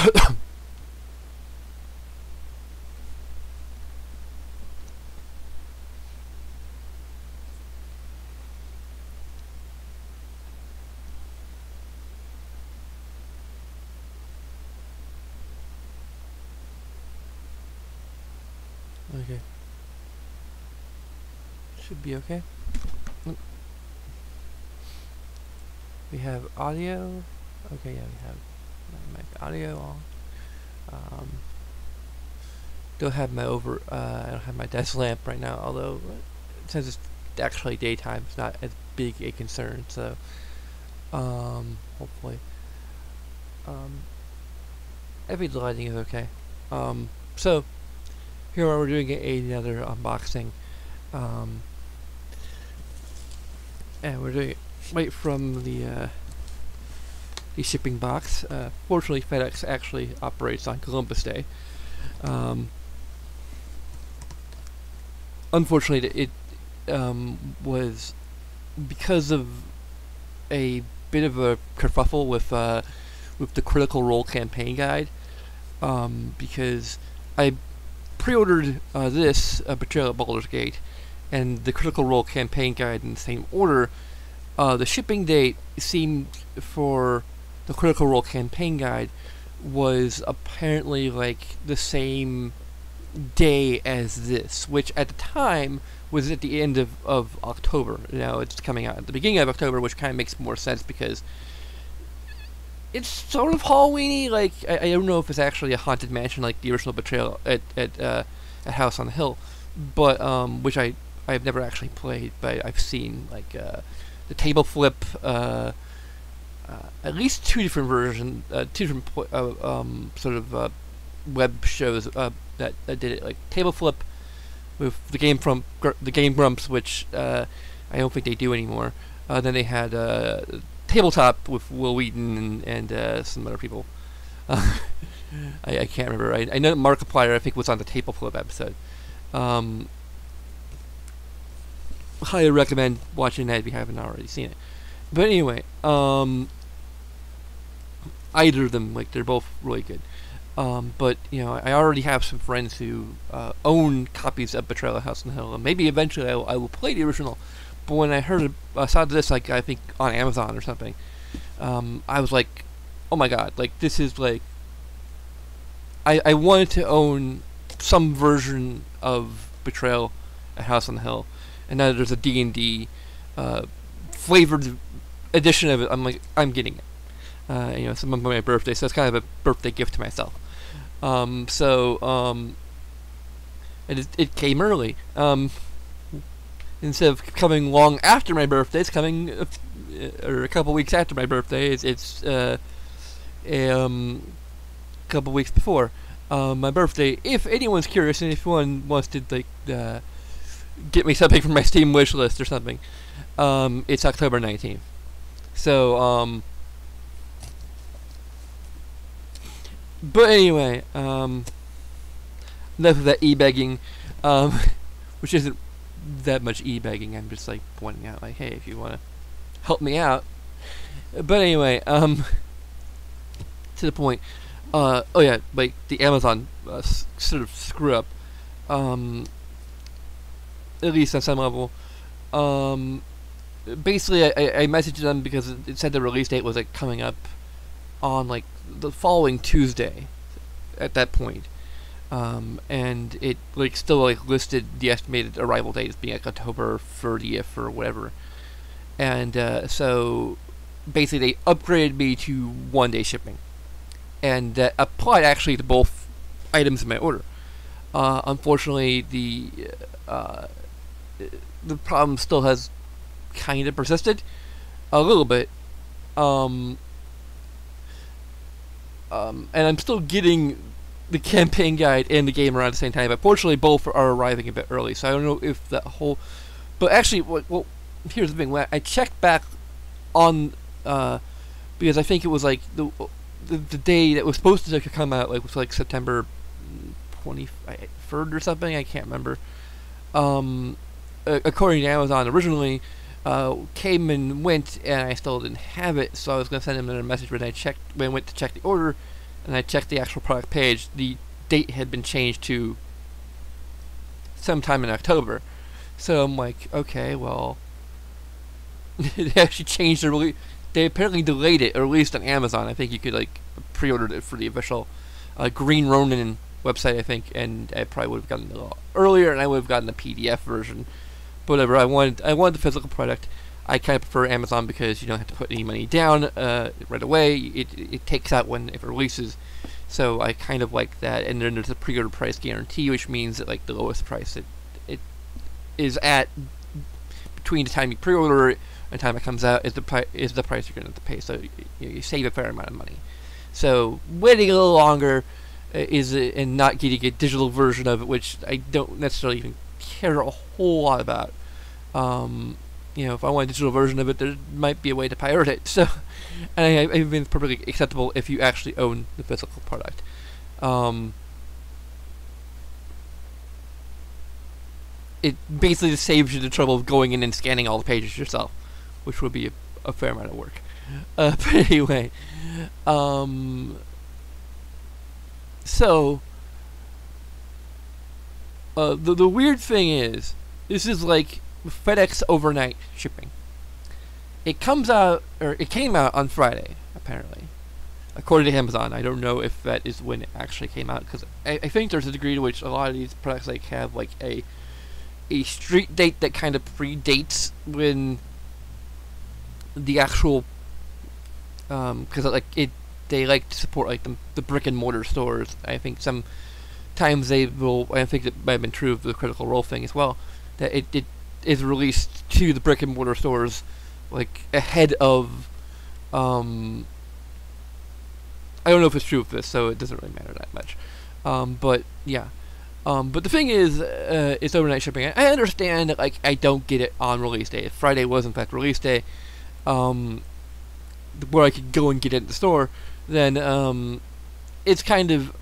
Okay. Should be okay. We have audio. Okay, yeah, we have my mic audio on. Don't have my I don't have my desk lamp right now, although since it's actually daytime, it's not as big a concern. So, hopefully, every lighting is okay. So here we're doing another unboxing, and we're doing it right from the shipping box. Fortunately, FedEx actually operates on Columbus Day. Unfortunately, it was because of a bit of a kerfuffle with the Critical Role campaign guide. Because I pre-ordered this Betrayl at Baldur's Gate and the Critical Role campaign guide in the same order. The shipping date seemed for the Critical Role campaign guide was apparently like the same day as this, which at the time was at the end of October. Now it's coming out at the beginning of October, which kind of makes more sense because it's sort of Halloween-y. Like, I don't know if it's actually a haunted mansion like the original Betrayl at House on the Hill, but which I've never actually played, but I've seen like the table flip, at least two different versions, two different sort of web shows that did it, like table flip with the game from the Game Grumps, which I don't think they do anymore. Then they had tabletop with Will Wheaton and some other people. I can't remember. I know Markiplier, I think, was on the table flip episode. Highly recommend watching that if you haven't already seen it. But anyway, either of them, like, they're both really good. But, you know, I already have some friends who own copies of Betrayl at House on the Hill, and maybe eventually I will play the original. But when I saw this, like, I think on Amazon or something, I was like, oh my god, like, this is like, I wanted to own some version of Betrayl at House on the Hill, and now there's a D&D flavored edition of it. I'm like, I'm getting it. You know, it's my birthday, so it's kind of a birthday gift to myself. And it came early. Instead of coming long after my birthday, it's coming or a couple weeks after my birthday. It's a couple weeks before my birthday. If anyone's curious, and if anyone wants to like get me something from my Steam wish list or something, it's October 19th. So but anyway, enough of that e-begging, which isn't that much e-begging. I'm just like pointing out, like, hey, if you want to help me out. But anyway, to the point. Oh yeah, like the Amazon sort of screw up, at least on some level. Basically, I messaged them because it said the release date was like coming up on like the following Tuesday at that point. And it like still like listed the estimated arrival date as being like October 30th or whatever. And so basically they upgraded me to 1-day shipping. And that applied actually to both items in my order. Unfortunately, the problem still has kind of persisted a little bit. And I'm still getting the campaign guide and the game around the same time, but fortunately both are arriving a bit early, so I don't know if that whole... But actually, well, here's the thing. When I checked back on, because I think it was like the day that was supposed to come out, like, was like September 23rd or something, I can't remember. According to Amazon, originally came and went, and I still didn't have it, so I was going to send him another message when I went to check the order, and I checked the actual product page, the date had been changed to sometime in October. So I'm like, okay, well, they actually changed the release. They apparently delayed it, or released on Amazon. I think you could like pre-order it for the official Green Ronin website, I think, and I probably would have gotten it a little earlier, and I would have gotten the PDF version. But whatever, I wanted the physical product. I kind of prefer Amazon because you don't have to put any money down right away. It takes out when it releases, so I kind of like that. And then there's a pre-order price guarantee, which means that like the lowest price it is at between the time you pre-order it and the time it comes out is the price you're going to have to pay. So you save a fair amount of money. So waiting a little longer and not getting a digital version of it, which I don't necessarily even care a whole lot about. If I want a digital version of it, there might be a way to pirate it. So, and I think it's perfectly acceptable if you actually own the physical product. It basically just saves you the trouble of going in and scanning all the pages yourself, which would be a fair amount of work. But anyway, so the weird thing is, this is like FedEx overnight shipping. It came out on Friday, apparently, according to Amazon. I don't know if that is when it actually came out, because I think there's a degree to which a lot of these products like have like a street date that kind of predates when the actual because they like to support like the brick and mortar stores. I think sometimes they will. I think it might have been true of the Critical Role thing as well, that it is released to the brick and mortar stores like ahead of I don't know if it's true of this, so it doesn't really matter that much. But yeah. But the thing is, it's overnight shipping. I understand that like I don't get it on release day. If Friday was in fact release day, where I could go and get it in the store, then it's kind of,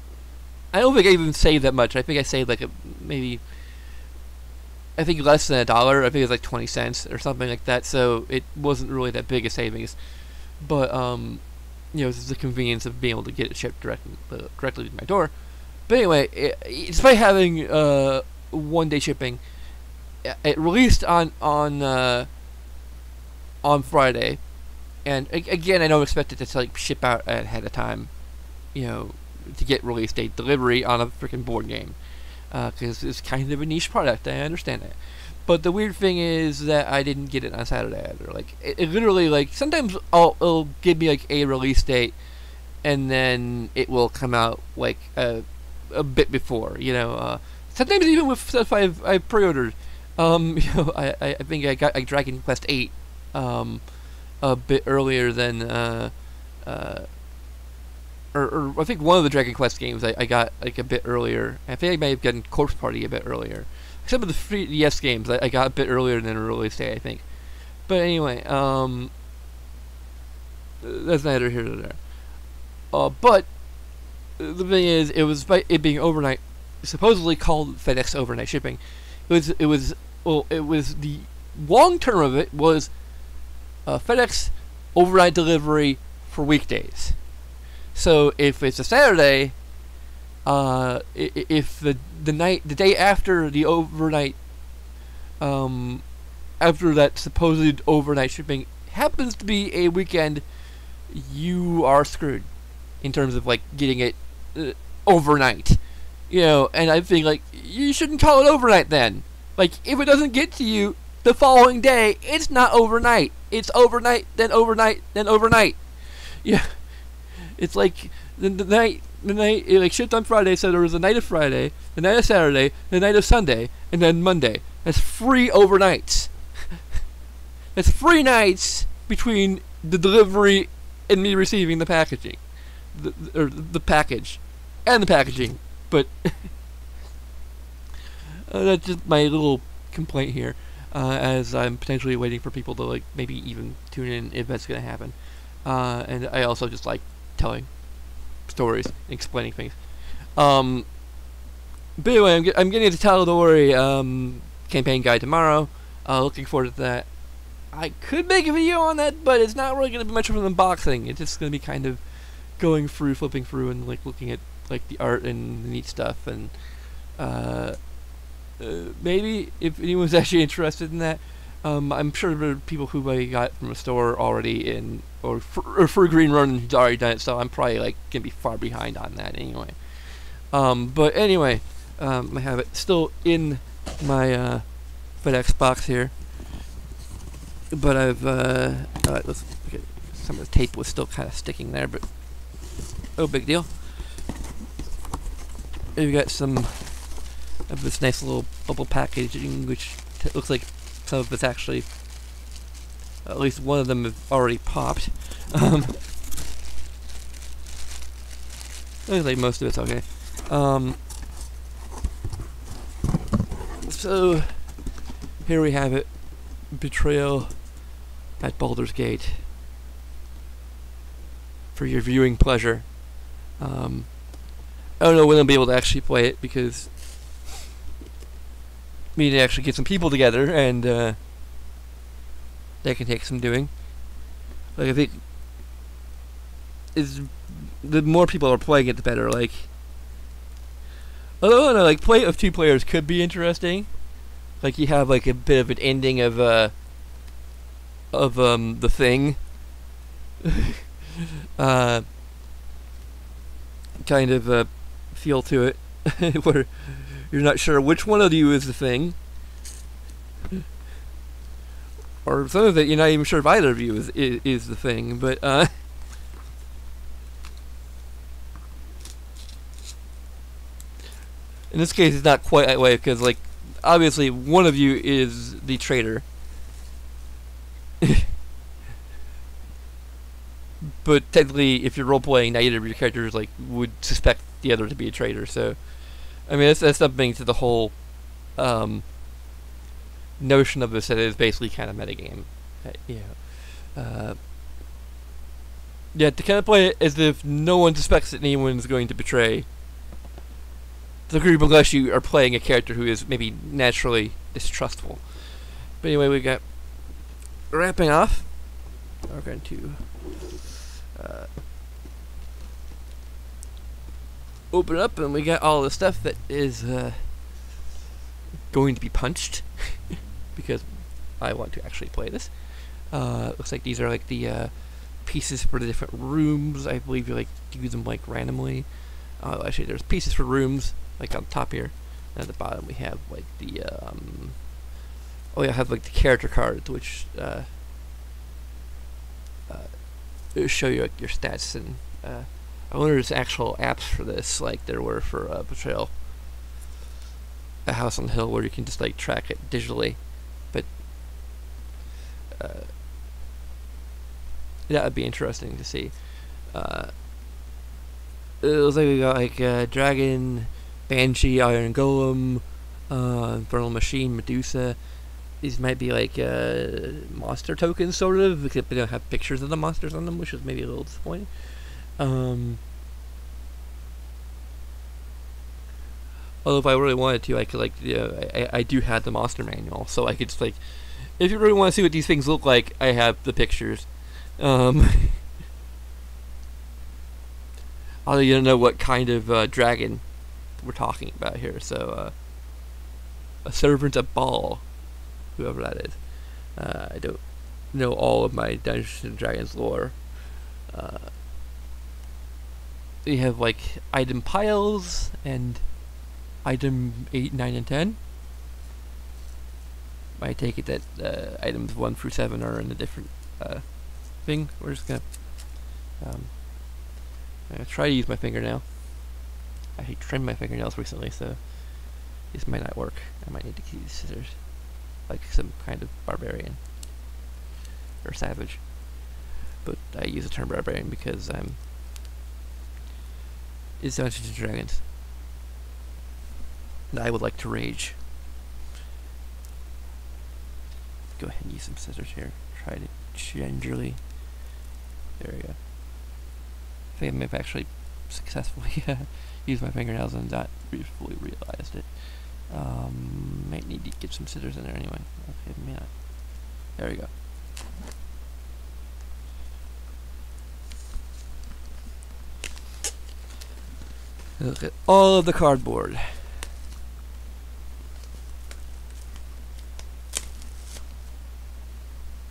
I don't think I even saved that much. I think I saved like maybe I think less than $1. I think it was like 20 cents or something like that. So it wasn't really that big a savings. But this is the convenience of being able to get it shipped directly to my door. But anyway, despite having 1-day shipping, it released on Friday, and again, I don't expect it to like ship out ahead of time, to get release date delivery on a freaking board game. Because it's kind of a niche product. I understand it, but the weird thing is that I didn't get it on Saturday either. Like it literally, like sometimes it'll give me like a release date, and then it will come out like a bit before. Sometimes even with stuff I've pre-ordered. I think I got Dragon Quest 8 a bit earlier than or I think one of the Dragon Quest games I got like a bit earlier. I think I may have gotten Corpse Party a bit earlier. Some of the 3DS games I got a bit earlier than a release day, I think. But anyway, that's neither here nor there. But the thing is, it was by it being overnight, supposedly called FedEx overnight shipping. It was the long term of it was FedEx overnight delivery for weekdays. So if it's a Saturday, if the day after the overnight, after that supposed overnight shipping happens to be a weekend, you are screwed in terms of like getting it overnight. And I think like you shouldn't call it overnight then. Like if it doesn't get to you the following day, it's not overnight. It's overnight, then overnight, then overnight. Yeah. It's like the night it like shipped on Friday, so there was the night of Friday, the night of Saturday, the night of Sunday, and then Monday. That's 3 overnights. That's 3 nights between the delivery and me receiving the packaging, the package, and the packaging. But that's just my little complaint here, as I'm potentially waiting for people to like maybe even tune in if that's gonna happen. And I also just like telling stories, explaining things. But anyway, I'm getting the Tal'Dorei campaign guide tomorrow. Looking forward to that. I could make a video on that, but it's not really going to be much of an unboxing. It's just going to be kind of going through, flipping through, and like looking at like the art and the neat stuff, and uh, maybe if anyone's actually interested in that, I'm sure there are people who I got from a store already in, or for Green Run who's already done it, so I'm probably like gonna be far behind on that anyway. But anyway, I have it still in my FedEx box here, but I've let's okay, some of the tape was still kind of sticking there, but no big deal. We've got some of this nice little bubble packaging, which looks like some of it's actually, at least one of them have already popped. Looks like most of it's okay. So here we have it, Betrayl at Baldur's Gate, for your viewing pleasure. I don't know when I'll be able to actually play it, because we need to actually get some people together, and that can take some doing. Like, I think the more people are playing it, the better. Like, although no, like play of 2 players could be interesting. Like, you have like a bit of an ending of the thing. Kind of a feel to it, where you're not sure which one of you is the thing, or some of it you're not even sure if either of you is the thing. But in this case, it's not quite that way, because like obviously one of you is the traitor. But technically, if you're role-playing, neither of your characters like would suspect the other to be a traitor. So, I mean, that's something to the whole notion of this, that it is basically kind of metagame. Yeah, to kind of play it as if no one suspects that anyone's going to betray the group, unless you are playing a character who is maybe naturally distrustful. But anyway, we got wrapping off. We're going to open it up, and we got all the stuff that is going to be punched because I want to actually play this. Looks like these are like the pieces for the different rooms. I believe you like do them like randomly. Actually, there's pieces for rooms like on top here, and at the bottom we have like the oh yeah, I have like the character cards, which show you like your stats, and I wonder if there's actual apps for this, like there were for Betrayl, A House on the Hill, where you can just like track it digitally. But that would be interesting to see. It looks like we got like Dragon, Banshee, Iron Golem, Infernal Machine, Medusa. These might be like monster tokens, sort of, except they don't have pictures of the monsters on them, which is maybe a little disappointing. Although if I really wanted to, I could like, I do have the monster manual, so I could just like, if you really want to see what these things look like, I have the pictures. Although you don't know what kind of dragon we're talking about here, so a servant of Baal, whoever that is. I don't know all of my Dungeons and Dragons lore. We have like item piles and item 8, 9, and 10. I take it that items 1 through 7 are in a different thing. We're just gonna try to use my fingernail. I trimmed my fingernails recently, so this might not work. I might need to use scissors, like some kind of barbarian or savage. But I use the term barbarian because it's Dungeons and Dragons, and I would like to rage. Go ahead and use some scissors here. Try to gingerly. There we go. I think I may have actually successfully used my fingernails and not fully realized it. Might need to get some scissors in there anyway. Okay, may not. There we go. Look at all of the cardboard.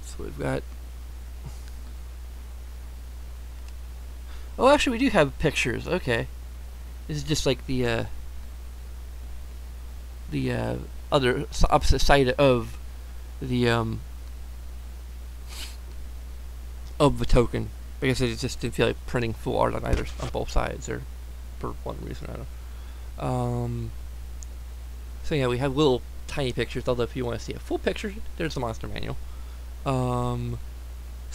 So we've got... Oh, actually we do have pictures. Okay. This is just like the other opposite side of the token. I guess I just didn't feel like printing full art on both sides, or for one reason or another. So yeah, we have little tiny pictures. Although if you want to see a full picture, there's the monster manual. So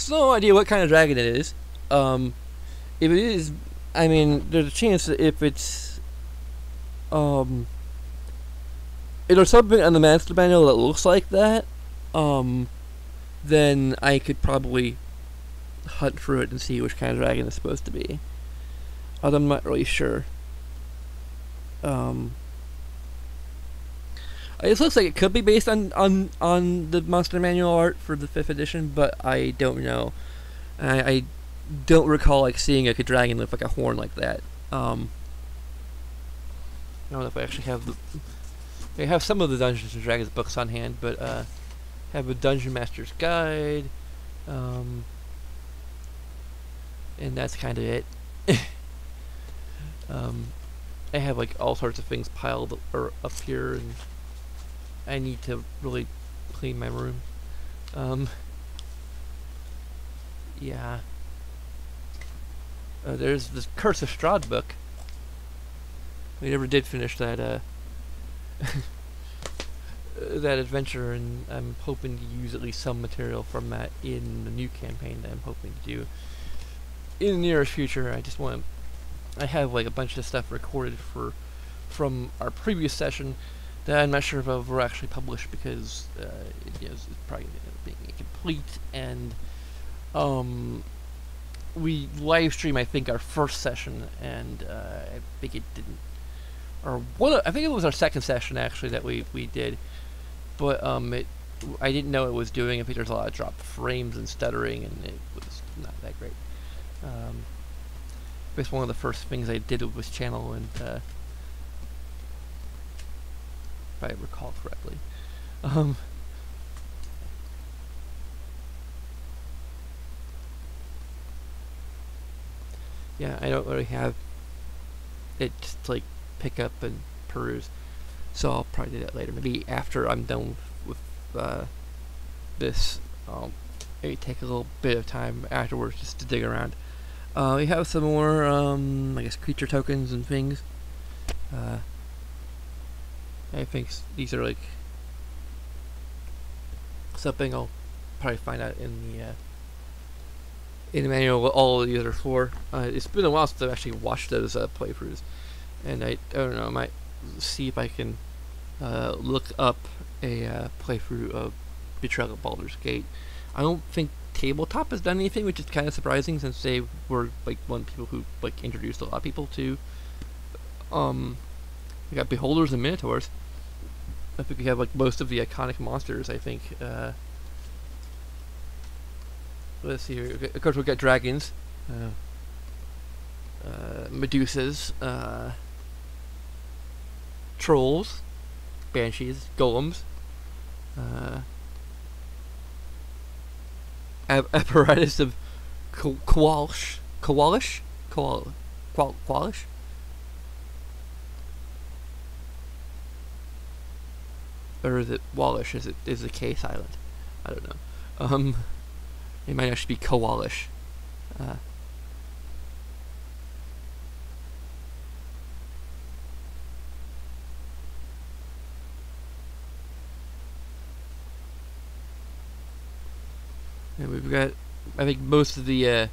no idea what kind of dragon it is. If it is, I mean, there's a chance that if it's there's something on the master manual that looks like that, then I could probably hunt through it and see which kind of dragon it's supposed to be. Although I'm not really sure. It looks like it could be based on the monster manual art for the 5th edition, but I don't know. I don't recall like seeing a dragon with like a horn like that. I don't know if I actually have the... I have some of the Dungeons and Dragons books on hand, but have a Dungeon Master's Guide, and that's kind of it. I have like all sorts of things piled up here, and I need to really clean my room. Yeah. There's this Curse of Strahd book. We never did finish that that adventure, and I'm hoping to use at least some material from that in the new campaign that I'm hoping to do in the nearest future. I have like a bunch of stuff recorded from our previous session that I'm not sure if I'll ever actually publish, because it's probably going to end up being incomplete, and we live stream I think our first session, and I think it didn't, or I think it was our second session actually that we did, but I didn't know it was doing. I think there's a lot of dropped frames and stuttering, and it was not that great. It's one of the first things I did with this channel, and if I recall correctly. Yeah, I don't really have it just like pick up and peruse, so I'll probably do that later. Maybe after I'm done with this, maybe take a little bit of time afterwards just to dig around. We have some more, I guess, creature tokens and things. I think these are like something I'll probably find out in the manual what all of these are for. It's been a while since I've actually watched those playthroughs, and I don't know, I might see if I can look up a playthrough of Betrayl at Baldur's Gate. I don't think Tabletop has done anything, which is kind of surprising since they were like one of the people who like introduced a lot of people to we got Beholders and Minotaurs. I think we have like most of the iconic monsters, I think. Let's see here. Of course we've got dragons, Medusas, trolls, banshees, golems, apparatus of Qualish, or is it Wallish? Is the K silent? I don't know. It might actually be Koalish. And we've got, I think, most of the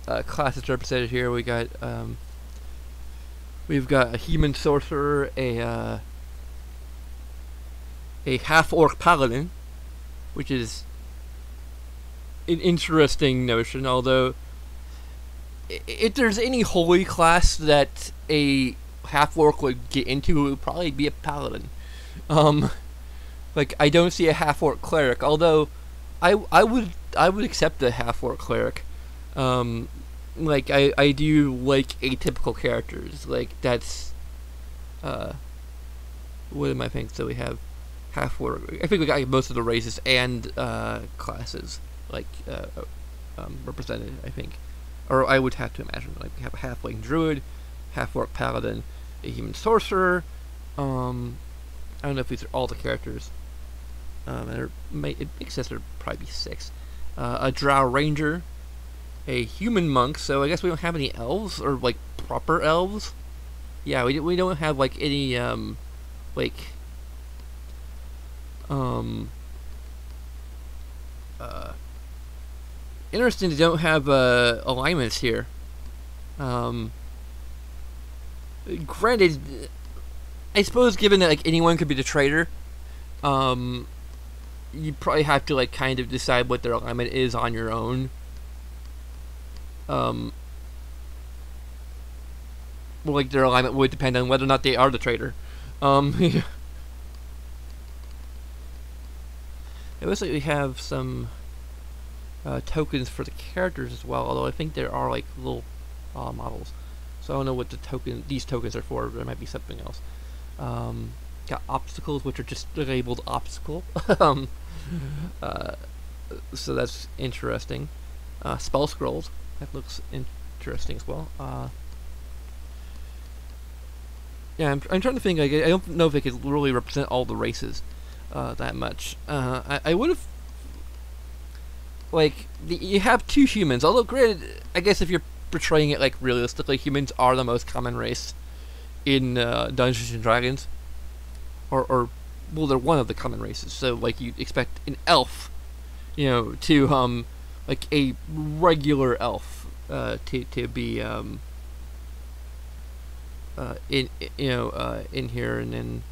classes represented here. We've got a human sorcerer, a half-orc paladin, which is an interesting notion, although if there's any holy class that a half-orc would get into, it would probably be a paladin. Like, I don't see a half-orc cleric, although I would accept a half-orc cleric. like I do like atypical characters. Like that's what am I think? So we have half orc. I think we got most of the races and classes like represented. I think, or I would have to imagine like we have a halfling druid, half orc paladin, a human sorcerer. I don't know if these are all the characters. It makes sense there'd probably be 6. A drow ranger, a human monk. So I guess we don't have any elves or like proper elves. Yeah, we don't have like any like interesting. They don't have alignments here. Granted, I suppose given that like anyone could be the traitor, you probably have to like kind of decide what their alignment is on your own. Well, like their alignment would depend on whether or not they are the traitor. It looks like we have some tokens for the characters as well. Although I think there are like little models, so I don't know what these tokens are for. There might be something else. Got obstacles, which are just labeled obstacle. So that's interesting. Spell scrolls, that looks interesting as well. Yeah, I'm trying to think. Like, I don't know if they could really represent all the races that much. I would have like you have 2 humans. Although, granted, I guess if you're portraying it like realistically, humans are the most common race in Dungeons and Dragons, or well, they're one of the common races. So like you expect an elf, you know, to like a regular elf to be in in here, and then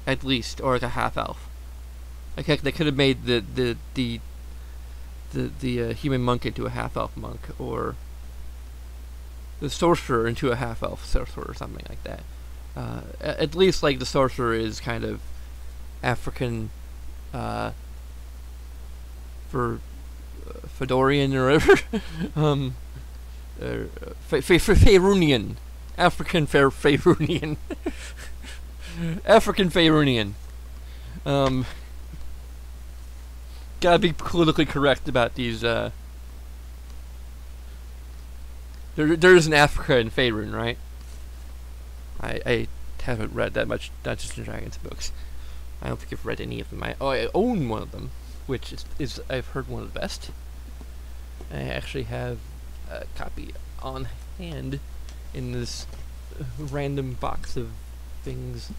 at least, or like a half elf. Like heck, they could have made the human monk into a half elf monk, or the sorcerer into a half elf sorcerer, or something like that. At least like the sorcerer is kind of African, for Fedorian or whatever. Faerunian, African Faerunian, African Faerunian. Gotta be politically correct about these. There's an Africa in Faerun, right? I haven't read that much Dungeons and Dragons books. I don't think I've read any of them. I own one of them, which is I've heard one of the best. I actually have a copy on hand in this random box of things.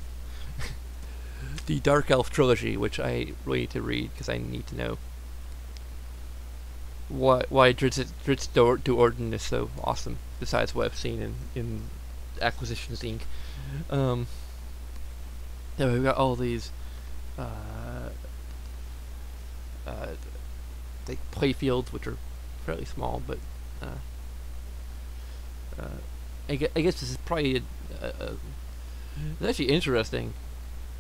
The Dark Elf trilogy, which I really need to read because I need to know why Dritz Duorden is so awesome. Besides what I've seen in Acquisitions Inc. Yeah, we've got all these like playfields, which are fairly small, but I guess this is probably it's actually interesting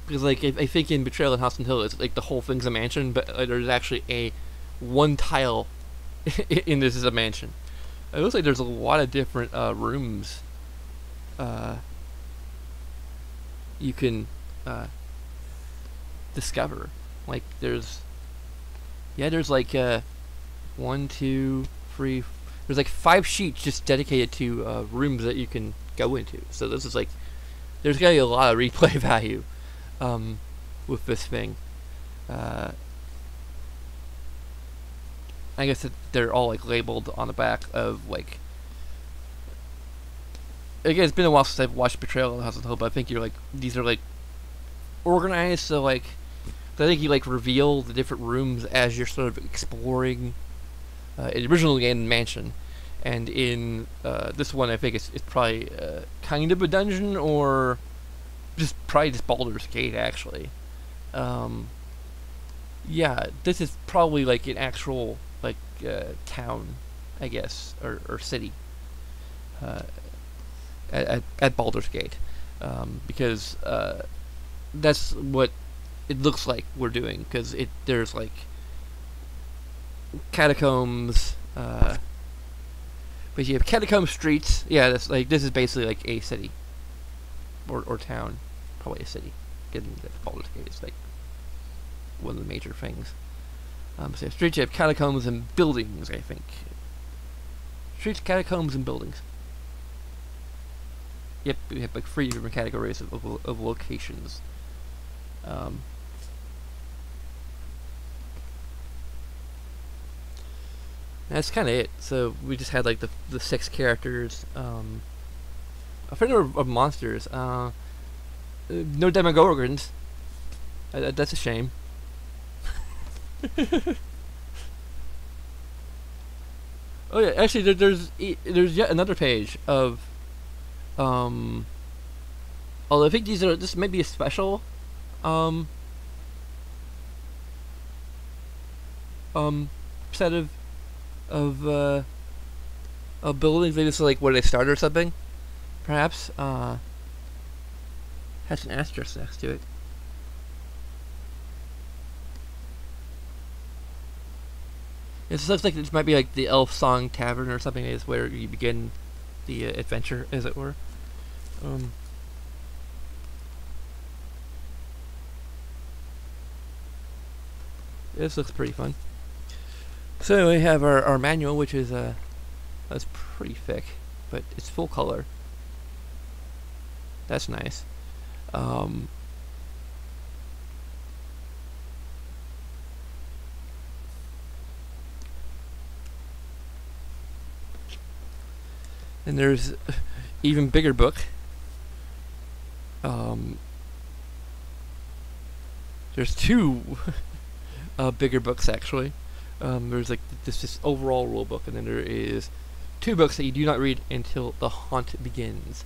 because like I think in Betrayl and House and Hill, it's like the whole thing's a mansion, but there's actually a one tile in this is a mansion. It looks like there's a lot of different rooms you can discover. Like there's like 1, 2, 3. There's like 5 sheets just dedicated to rooms that you can go into. So this is like there's gonna be a lot of replay value with this thing. I guess that they're all like labeled on the back of like. Again, it's been a while since I've watched Betrayl and House of Hope, but I think you're like these are like organized, so like I think you like reveal the different rooms as you're sort of exploring. Originally in Mansion, and in this one I think it's probably kind of a dungeon, or probably just Baldur's Gate actually. Yeah, this is probably like an actual like town, I guess, or city at Baldur's Gate, because that's what it looks like we're doing, because there's like catacombs. But you have catacomb streets. Yeah, that's like this is basically like a city or town, probably a city. Given that Baldur's Gate is like one of the major things. So you have streets, you have catacombs and buildings. I think streets, catacombs, and buildings. Yep, we have like 3 different categories of locations. That's kind of it. So we just had like the 6 characters. A fair number of monsters. No Demogorgons. That's a shame. Oh yeah, actually there's yet another page of although I think this may be a special set of buildings. Maybe it's like where they start or something. Perhaps has an asterisk next to it. It looks like this might be like the Elf Song Tavern or something. Is where you begin the adventure, as it were. This looks pretty fun. So we have our manual, which is that's pretty thick, but it's full color. That's nice. And there's even bigger book. There's 2 bigger books actually. There's like this overall rule book, and then there is 2 books that you do not read until the haunt begins.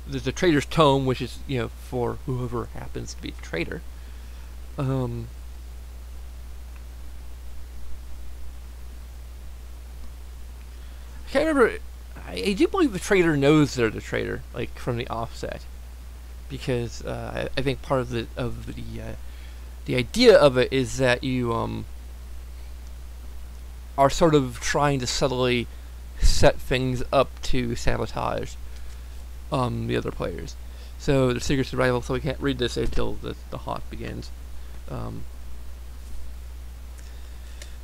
There's the Trader's Tome, which is for whoever happens to be a trader. I can't remember. I do believe the trader knows they're the trader, like from the offset, because I think part of the idea of it is that you are sort of trying to subtly set things up to sabotage the other players. So the secret survival. So we can't read this until the haunt begins.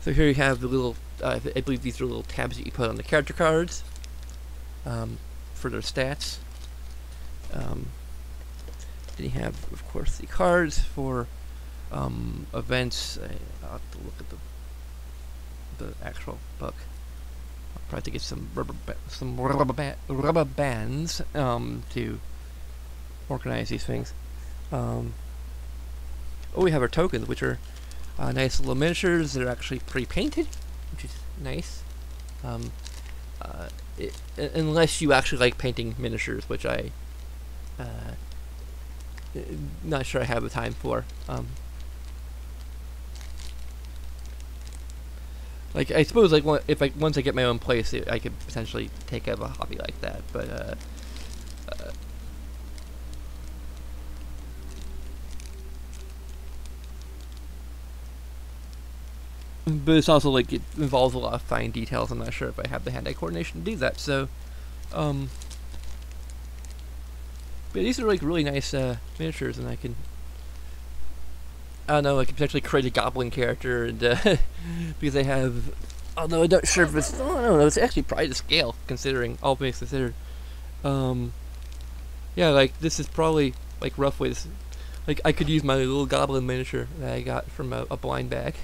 So here you have the little. I believe these are little tabs that you put on the character cards for their stats. Then you have, of course, the cards for events. I'll have to look at the actual book. I'll probably have to get some rubber bands to organize these things. We have our tokens, which are nice little miniatures. They're actually pre-painted, which is nice. Unless you actually like painting miniatures, which I not sure I have the time for. Like I suppose, like once I get my own place, I could potentially take up a hobby like that. But it's also like it involves a lot of fine details. I'm not sure if I have the hand-eye coordination to do that. So, but these are like really nice miniatures, and I don't know, I can potentially create a goblin character, and because I have, although I'm not sure if it's, I don't know, it's actually probably to scale, considering all things considered. Yeah, like this is probably like roughly this. Like I could use my little goblin miniature that I got from a blind bag,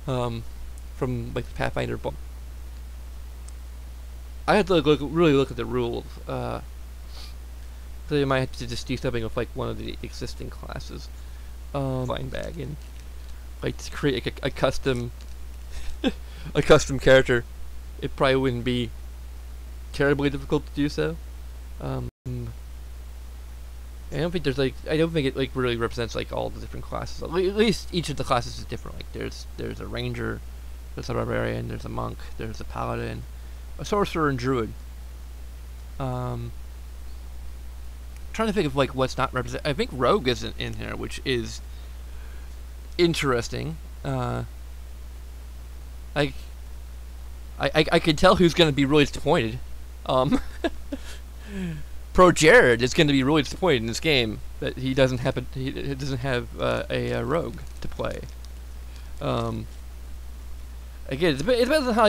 from like the Pathfinder book. I had to really look at the rules. So you might have to just do something with like one of the existing classes, blind bag, and like to create like a custom, a custom character. It probably wouldn't be terribly difficult to do so. I don't think there's like, I don't think it like really represents like all the different classes. At least each of the classes is different. Like there's a ranger, there's a barbarian, there's a monk, there's a paladin, a sorcerer, and druid. Trying to think of like what's not represented. I think rogue isn't in here, which is interesting. like I can tell who's gonna be really disappointed. Um, Pro Jared is gonna be really disappointed in this game that he doesn't have a rogue to play. Again, it depends on how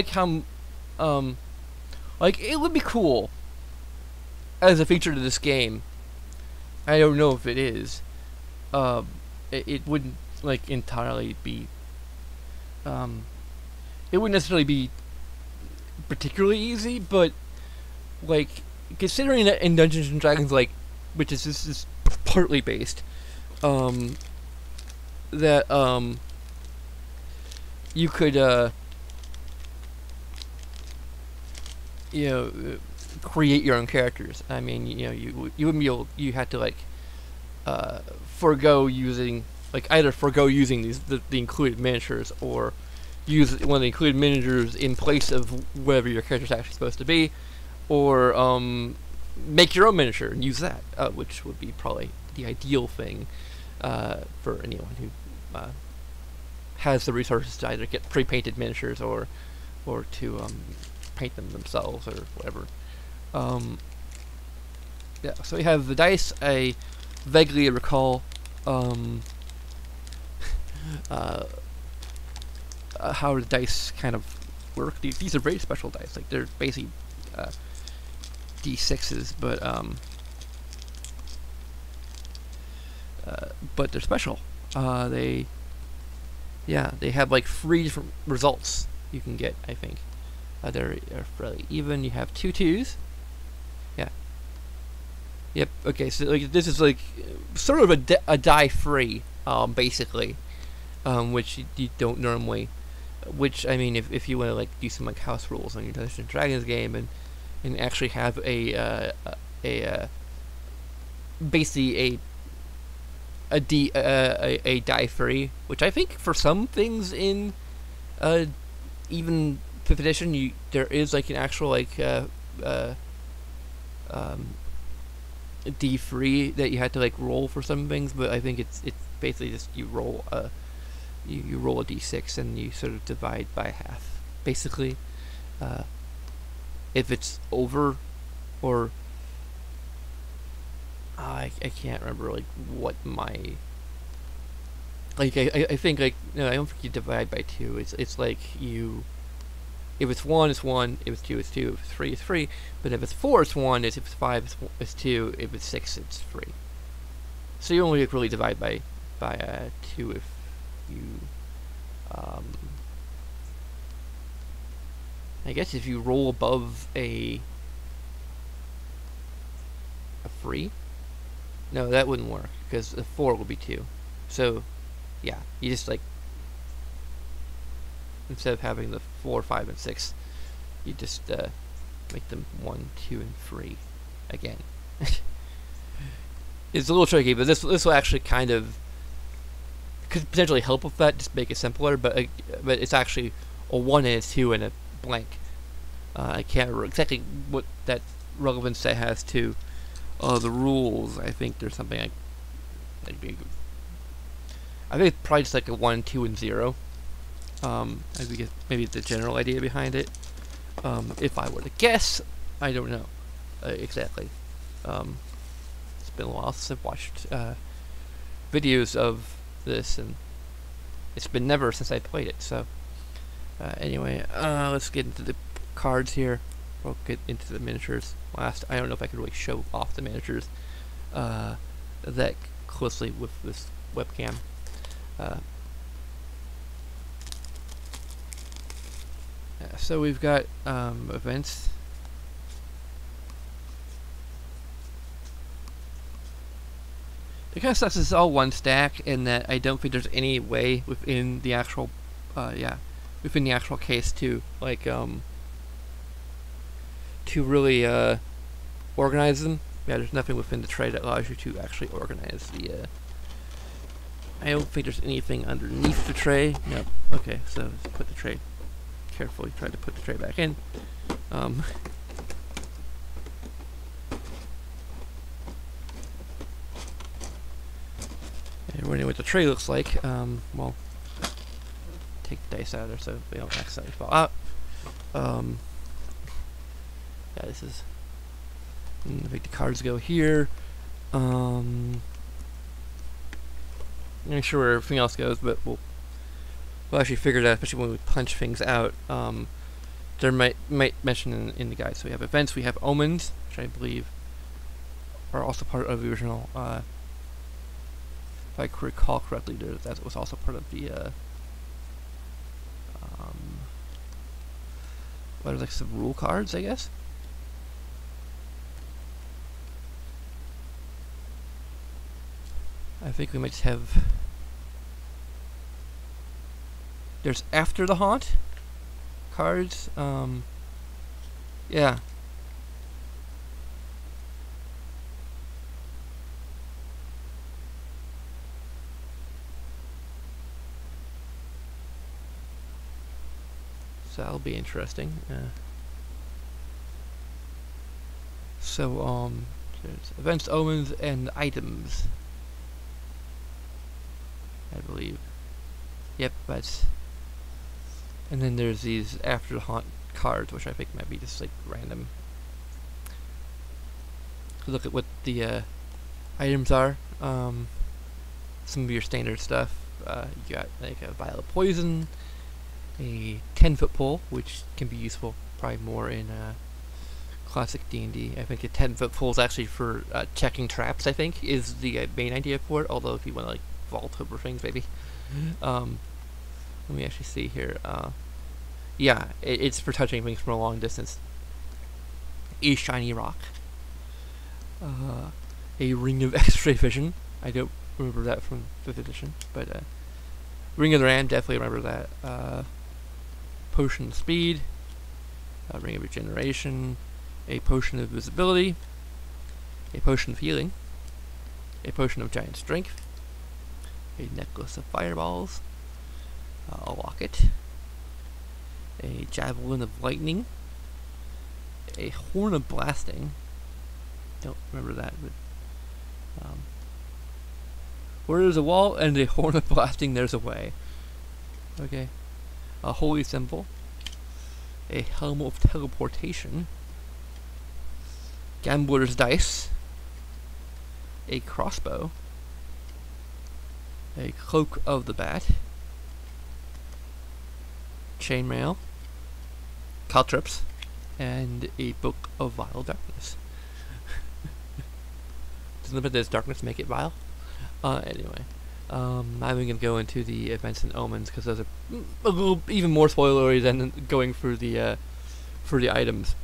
like it would be cool as a feature to this game. I don't know if it is. It wouldn't like entirely be. It wouldn't necessarily be particularly easy, but like considering that in Dungeons and Dragons, like which is this is partly based, that you could create your own characters. I mean, you wouldn't be able. You had to like forego using either forego using the included miniatures or use one of the included miniatures in place of whatever your character's actually supposed to be, or make your own miniature and use that, which would be probably the ideal thing for anyone who has the resources to either get pre-painted miniatures or to paint them themselves or whatever. Yeah, so we have the dice. I vaguely recall how the dice kind of work. These are very special dice. Like they're basically D6s, but they're special. They have like 3 different results you can get. I think they're fairly even. You have 2 2s. Yeah. Yep. Okay. So like this is like sort of a die free, basically, which you don't normally. Which I mean, if you want to like do some like house rules on your Dungeons and Dragons game and actually have a basically a die free, which I think for some things in even 5th edition there is like an actual like D free that you had to like roll for some things, but I think it's basically just you roll a d6 and you sort of divide by half, basically. If it's over, or I can't remember like what my like I think like no, I don't think you divide by 2. It's like you, if it's 1 it's 1, if it's 2 it's 2, if it's 3 it's 3, but if it's 4 it's 1, if it's 5 it's 2, if it's 6 it's 3. So you only really divide by 2 if you I guess if you roll above a 3. No, that wouldn't work because a 4 would be 2. So yeah, you just like, instead of having the 4, 5, and 6, you just make them 1, 2, and 3 again. It's a little tricky, but this will actually kind of could potentially help with that, just make it simpler. But it's actually a 1 and a 2 and a blank. I can't remember exactly what that relevance that has to the rules. I think there's something I think it's probably just like a 1, 2, and 0. I think maybe the general idea behind it. If I were to guess, I don't know exactly. It's been a while since I've watched videos of this, and it's been never since I played it. So anyway, let's get into the cards here. We'll get into the miniatures last. I don't know if I could really show off the miniatures that closely with this webcam. So we've got events. It kind of sucks. This is all one stack, and that I don't think there's any way within the actual, within the actual case to like to really organize them. Yeah, there's nothing within the tray that allows you to actually organize the. I don't think there's anything underneath the tray. No. Okay, so let's put the tray. Carefully try to put the tray back in. And wondering what the tray looks like. Well, take the dice out of there so they don't accidentally fall out. Yeah, this is. I think the cards go here. I'm not sure where everything else goes, but we'll actually figure it out, especially when we punch things out. There might mention in the guide. So we have events, we have omens, which I believe are also part of the original. If I recall correctly, that was also part of the. What are like some rule cards, I guess. I think we might just have. There's after the haunt cards. Yeah. So that'll be interesting. So there's events, omens, and items. I believe. Yep, that's. And then there's these after the haunt cards, which I think might be just like random. Look at what the items are. Some of your standard stuff. You got like a vial of poison, a 10-foot pole, which can be useful, probably more in classic D&D. I think a 10-foot pole is actually for checking traps. I think is the main idea for it. Although if you want to like vault over things, maybe. Let me actually see here. Yeah, it's for touching things from a long distance. A shiny rock. A ring of X-ray vision. I don't remember that from 5th edition, but ring of the ram, definitely remember that. Potion of speed. Ring of regeneration. A potion of visibility. A potion of healing. A potion of giant strength. A necklace of fireballs. A locket, a javelin of lightning, a horn of blasting. Don't remember that, but where there's a wall and a horn of blasting, there's a way. Okay, a holy symbol, a helm of teleportation, gambler's dice, a crossbow, a cloak of the bat. Chainmail, caltrops, and a book of vile darkness. Doesn't this darkness make it vile? Anyway, I'm going to go into the events and omens because those are a little even more spoilery than going through the items.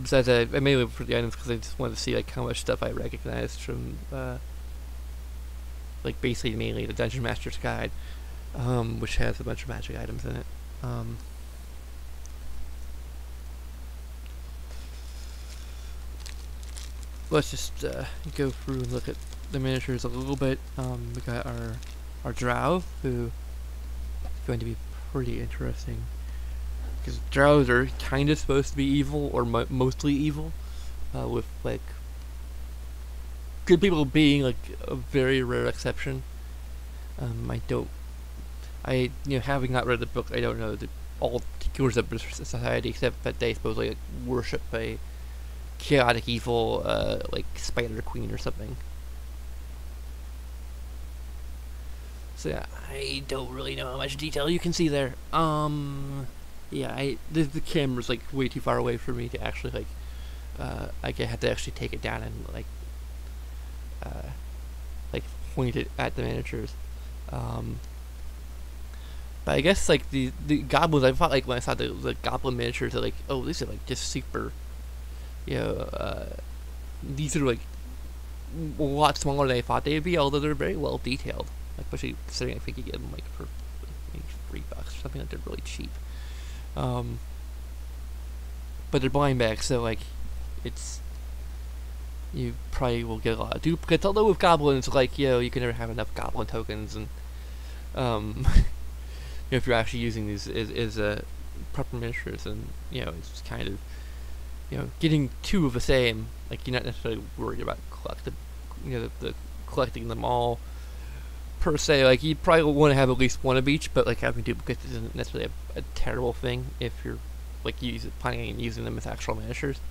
Besides, I mainly look for the items because I just wanted to see like how much stuff I recognized from. Like basically mainly the Dungeon Master's Guide, which has a bunch of magic items in it. Let's just go through and look at the miniatures a little bit. We got our drow, who is going to be pretty interesting because drows are kind of supposed to be evil or mostly evil, with like. Good people being like a very rare exception. Having not read the book, I don't know all particulars of the society except that they supposedly like, worship a chaotic evil, like Spider Queen or something. So yeah, I don't really know how much detail you can see there. Yeah, the camera's like way too far away for me to actually like. I have to actually take it down and like point it at the miniatures. But I guess like the goblins, I thought like when I saw the goblin miniatures, they're like, oh, these are like just super, these are like a lot smaller than I thought they'd be, although they're very well detailed. Like, especially considering I think you get them like for maybe $3 or something, like they're really cheap. But they're blind bags, so like it's. You probably will get a lot of duplicates, although with goblins, like, you can never have enough goblin tokens, and, if you're actually using these as proper miniatures, and, it's kind of, getting two of the same, like, you're not necessarily worried about collecting them all per se. Like, you probably want to have at least one of each, but like having duplicates isn't necessarily a terrible thing if you're like planning on using them as actual miniatures.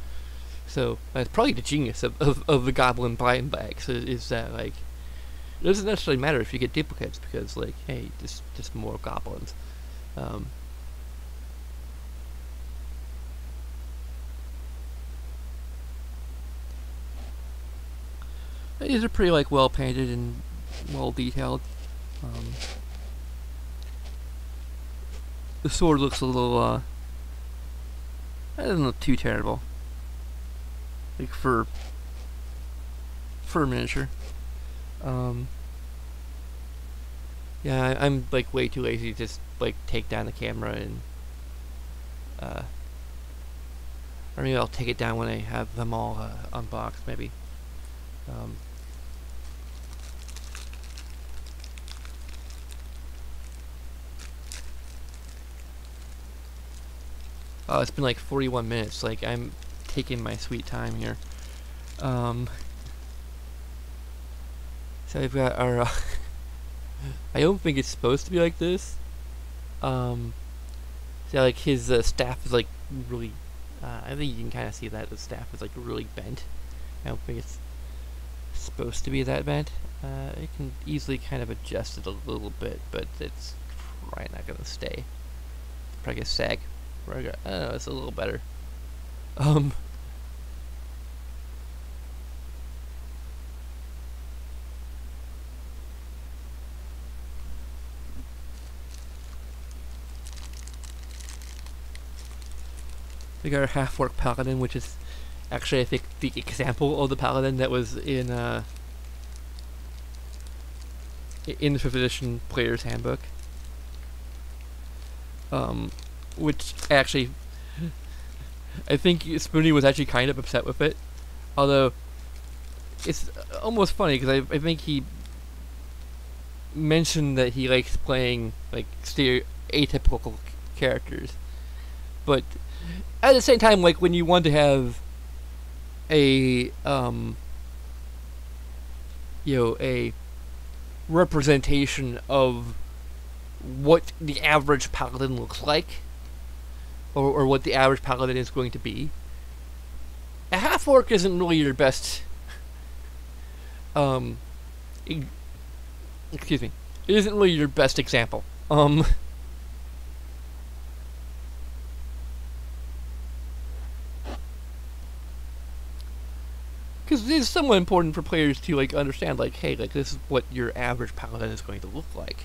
So that's probably the genius of the Goblin blind bags is that like it doesn't necessarily matter if you get duplicates because like hey, just more goblins. These are pretty like well painted and well detailed. The sword looks a little that doesn't look too terrible. Like for a miniature. Yeah, I'm like way too lazy to just like take down the camera and or maybe I'll take it down when I have them all unboxed maybe. Oh, it's been like 41 minutes. Like, I'm taking my sweet time here. So we've got our... I don't think it's supposed to be like this. So like his staff is like really... I think you can kind of see that the staff is like really bent. I don't think it's supposed to be that bent. It can easily kind of adjust it a little bit, but it's probably not going to stay. Probably gonna sag. I don't know, it's a little better. We got our half-orc paladin, which is actually I think the example of the paladin that was in the 5th edition player's handbook. Which actually, I think Spoonie was actually kind of upset with it. Although, it's almost funny because I think he mentioned that he likes playing like atypical characters. But at the same time, like when you want to have a a representation of what the average paladin looks like, or what the average paladin is going to be, a half-orc isn't really your best excuse me, it isn't really your best example. Because it is somewhat important for players to like understand, like, hey, like this is what your average paladin is going to look like.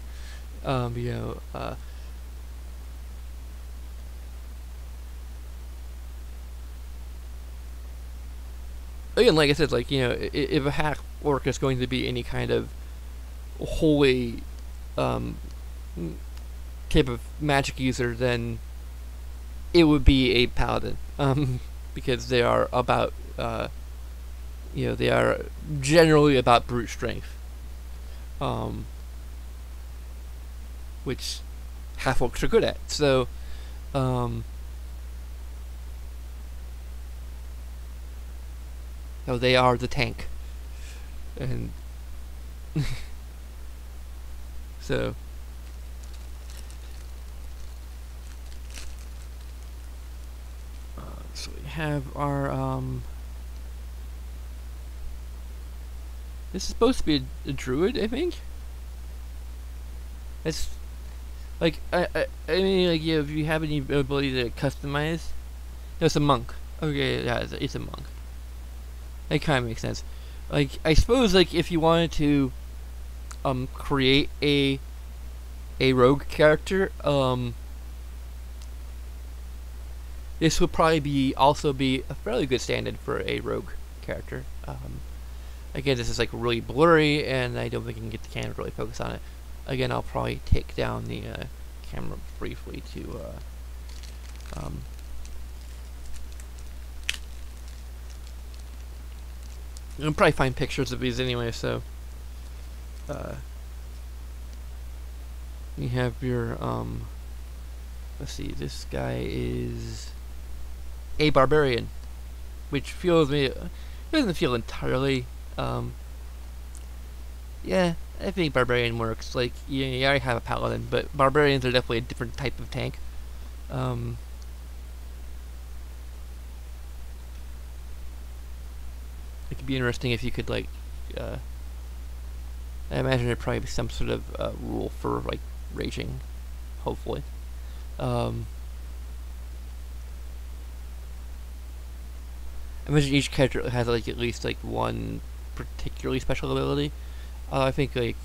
Again, like I said, like, if a half orc is going to be any kind of holy type of magic user, then it would be a paladin, because they are about they are generally about brute strength, which half orcs are good at. So so they are the tank, and so so we have our this is supposed to be a druid, I think. It's like I mean, like, if you have any ability to customize, no, it's a monk. Okay, yeah, it's a monk. That kind of makes sense. Like, I suppose, like, if you wanted to create a rogue character, this would probably also be a fairly good stand-in for a rogue character. Again, this is like really blurry, and I don't think I can get the camera to really focus on it. Again, I'll probably take down the camera briefly to you'll probably find pictures of these anyway. So you have your let's see, this guy is a barbarian, which feels me, it doesn't feel entirely yeah, I think Barbarian works. Like, you already have a Paladin, but Barbarians are definitely a different type of tank. Um, it could be interesting if you could, like, I imagine there'd probably be some sort of rule for, like, raging, hopefully. I imagine each character has, like, at least, like, one particularly special ability. I think, like,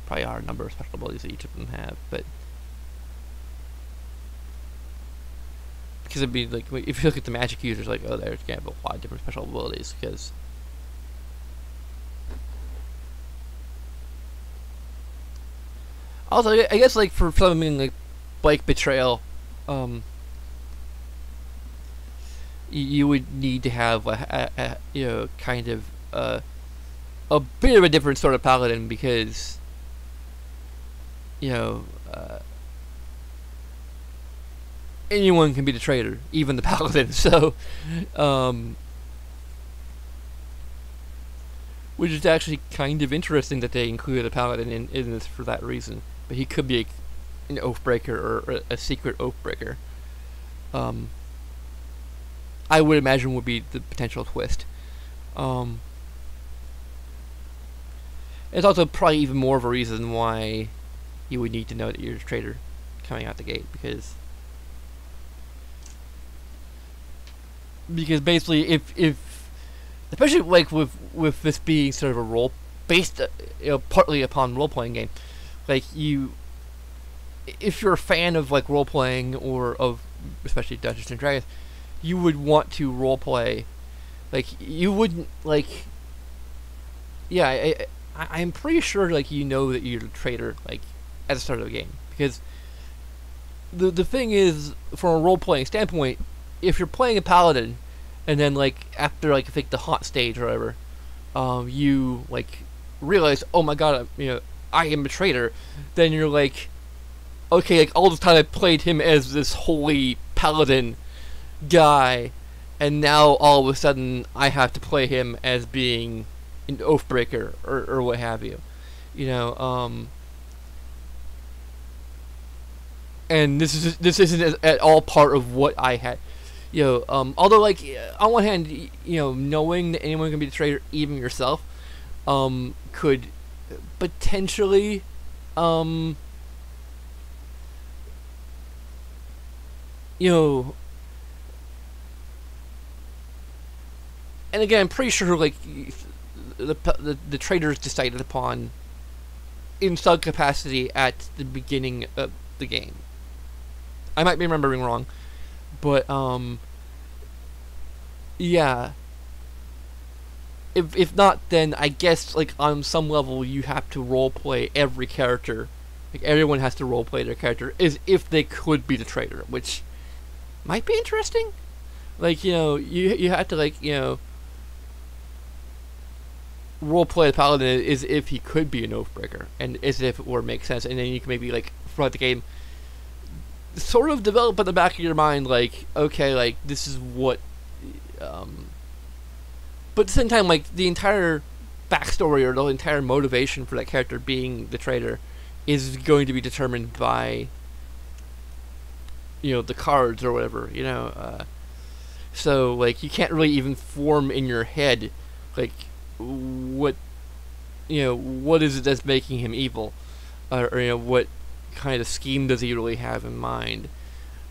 probably are a number of special abilities that each of them have, but because it'd be like, if you look at the magic users, like, oh, they're gonna have a lot of different special abilities. Because also, I guess, like, for something like Betrayl, you would need to have you know, kind of a bit of a different sort of paladin, because, you know, anyone can be the traitor, even the paladin. So, which is actually kind of interesting that they included a paladin in this for that reason. But he could be an oathbreaker or a secret oathbreaker. I would imagine would be the potential twist. It's also probably even more of a reason why you would need to know that you're a traitor coming out the gate, because basically, if especially, like, with this being sort of a role based, you know, partly upon role playing game, like, if you're a fan of, like, role playing, or of especially Dungeons and Dragons, you would want to role play. Like, you wouldn't, like, yeah, I'm pretty sure, like, you know that you're a traitor, like, at the start of the game, because the thing is, from a role playing standpoint, if you're playing a paladin, and then, like, after, like, I think the haunt stage or whatever, you, like, realize, oh my god, you know, I am a traitor, then you're like, okay, like, all this time I played him as this holy paladin guy, and now all of a sudden I have to play him as being an oathbreaker or what have you, you know. And this isn't at all part of what I had, you know. Although, like, on one hand, you know, knowing that anyone can be a traitor, even yourself, could potentially, you know. And again, I'm pretty sure, like, the traders decided upon in some capacity at the beginning of the game. I might be remembering wrong, but yeah. If not, then I guess, like, on some level you have to roleplay every character. Like, everyone has to roleplay their character as if they could be the traitor, which might be interesting. Like, you know, you have to, like, you know, roleplay the paladin as if he could be an oathbreaker, and as if it would make sense, and then you can maybe, like, throughout the game, sort of develop in the back of your mind, like, okay, like, this is what, but at the same time, like, the entire backstory or the entire motivation for that character being the traitor is going to be determined by, you know, the cards or whatever, you know. So, like, you can't really even form in your head, like, what, you know, what is it that's making him evil, or you know, what kind of scheme does he really have in mind?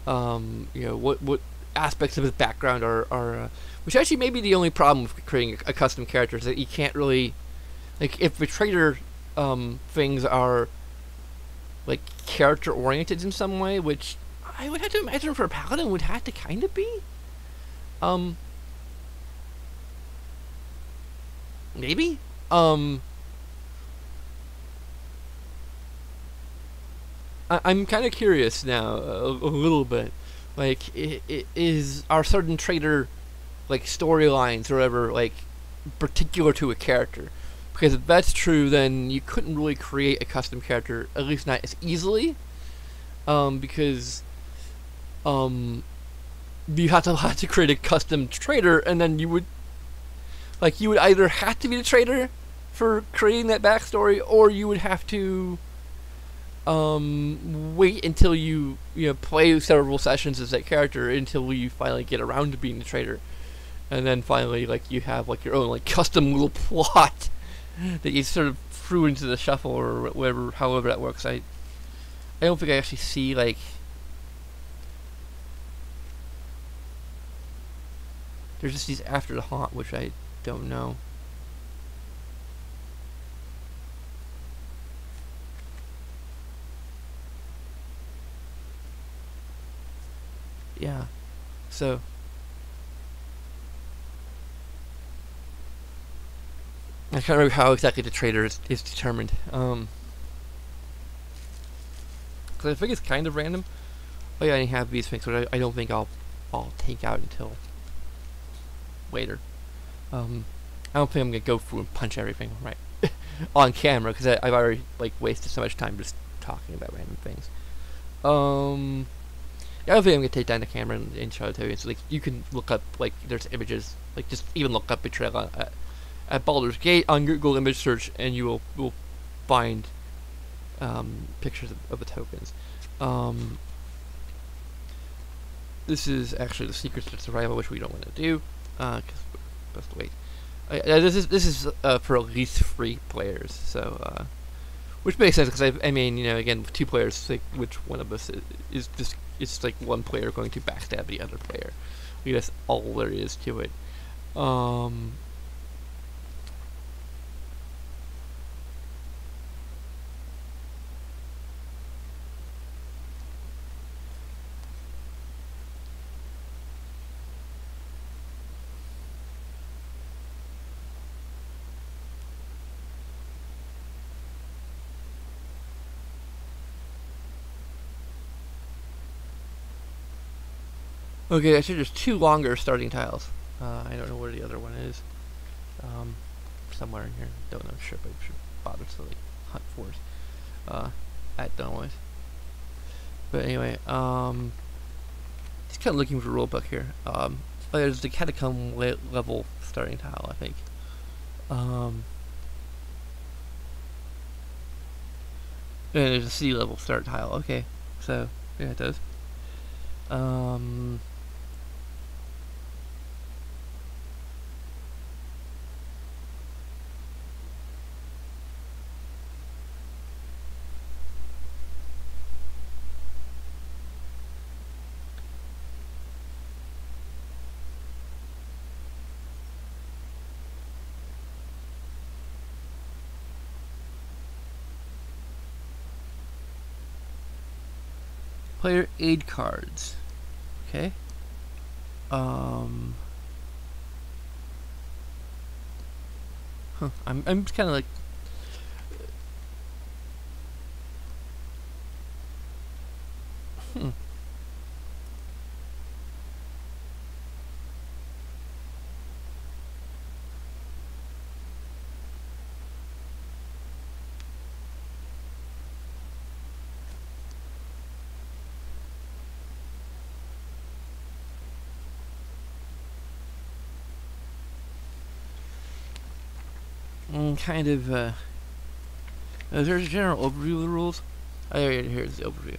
You know, what aspects of his background are which actually may be the only problem with creating a custom character, is that you can't really, like, if the traitor things are, like, character oriented in some way, which I would have to imagine for a paladin would have to kind of be. Maybe? I'm kind of curious now, a little bit. Like, are certain traitor, like, storylines or whatever, like, particular to a character? Because if that's true, then you couldn't really create a custom character, at least not as easily. Because, you have to create a custom traitor, and then you would either have to be the traitor for creating that backstory, or you would have to wait until you play several sessions as that character until you finally get around to being the traitor, and then finally you have your own custom little plot that you sort of threw into the shuffle or whatever, however that works. I don't think I actually see there's just these after the haunt, which I don't know. Yeah, so I can't remember how exactly the traitor is determined. Because I think it's kind of random. Oh yeah, I have these things, but I don't think I'll take out until later. I don't think I'm gonna go through and punch everything right on camera, because I've already wasted so much time just talking about random things. Yeah, I don't think I'm gonna take down the camera and show it to you. So you can look up there's images, just even look up Betrayl at Baldur's Gate on Google image search, and you will find pictures of the tokens. This is actually the Secrets of Survival, which we don't want to do, because we're supposed to wait. This is for at least 3 players, so which makes sense, because I mean, again, with 2 players, which one of us is just, it's one player going to backstab the other player. That's all there is to it. Okay, actually there's 2 longer starting tiles. I don't know where the other one is. Somewhere in here. Don't know, sure, but I should bother to hunt for it. At Dunwich. But anyway, just kind of looking for the rule book here. There's the catacomb level starting tile, I think. And there's a sea level start tile. Okay, so yeah, it does. Player aid cards. Okay. I'm kind of is there a general overview of the rules? Here's the overview.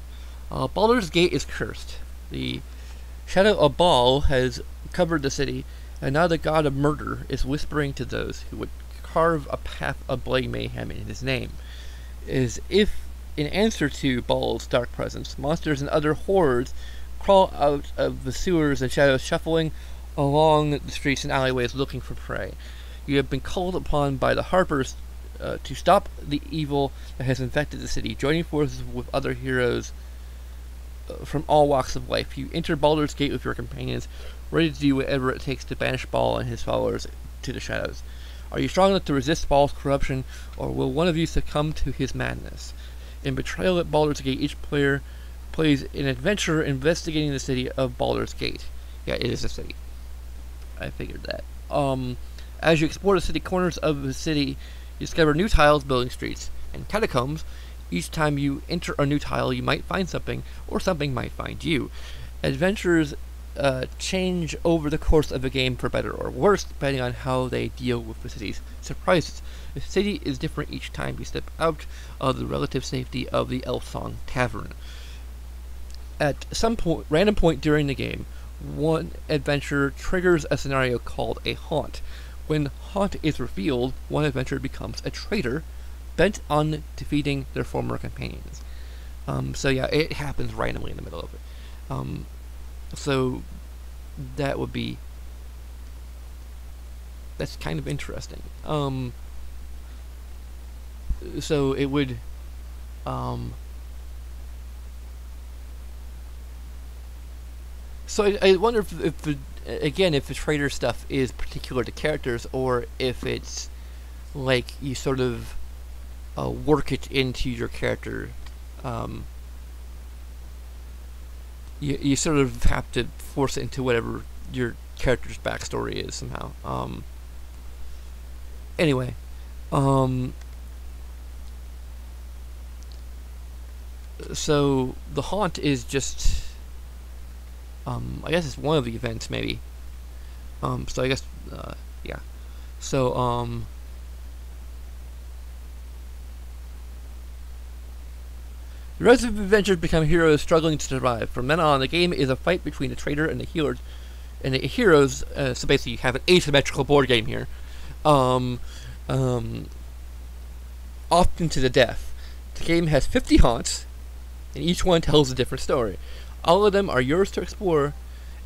Baldur's Gate is cursed. The shadow of Baal has covered the city, and now the god of murder is whispering to those who would carve a path of bloody mayhem in his name. As if in answer to Baal's dark presence, monsters and other horrors crawl out of the sewers and shadows, shuffling along the streets and alleyways looking for prey. You have been called upon by the Harpers to stop the evil that has infected the city, joining forces with other heroes from all walks of life. You enter Baldur's Gate with your companions, ready to do whatever it takes to banish Baal and his followers to the shadows. Are you strong enough to resist Baal's corruption, or will one of you succumb to his madness? In Betrayal at Baldur's Gate, each player plays an adventurer investigating the city of Baldur's Gate. Yeah, it is a city. I figured that. As you explore the city corners of the city, you discover new tiles, building streets, and catacombs. Each time you enter a new tile, you might find something, or something might find you. Adventurers change over the course of a game for better or worse, depending on how they deal with the city's surprises. The city is different each time you step out of the relative safety of the Elf Song Tavern. At some random point during the game, one adventure triggers a scenario called a haunt. When haunt is revealed, one adventurer becomes a traitor, bent on defeating their former companions. So yeah, it happens randomly in the middle of it. So that would be... that's kind of interesting. So it would... so I wonder if the, again, if the traitor stuff is particular to characters, or if it's like you sort of work it into your character. You sort of have to force it into whatever your character's backstory is somehow. Anyway, so the haunt is just, I guess it's one of the events, maybe. So I guess, yeah. So, the rest of the adventures become heroes struggling to survive. From then on, the game is a fight between the traitor and the healers, and the heroes. So basically, you have an asymmetrical board game here, often to the death. The game has 50 haunts, and each one tells a different story. All of them are yours to explore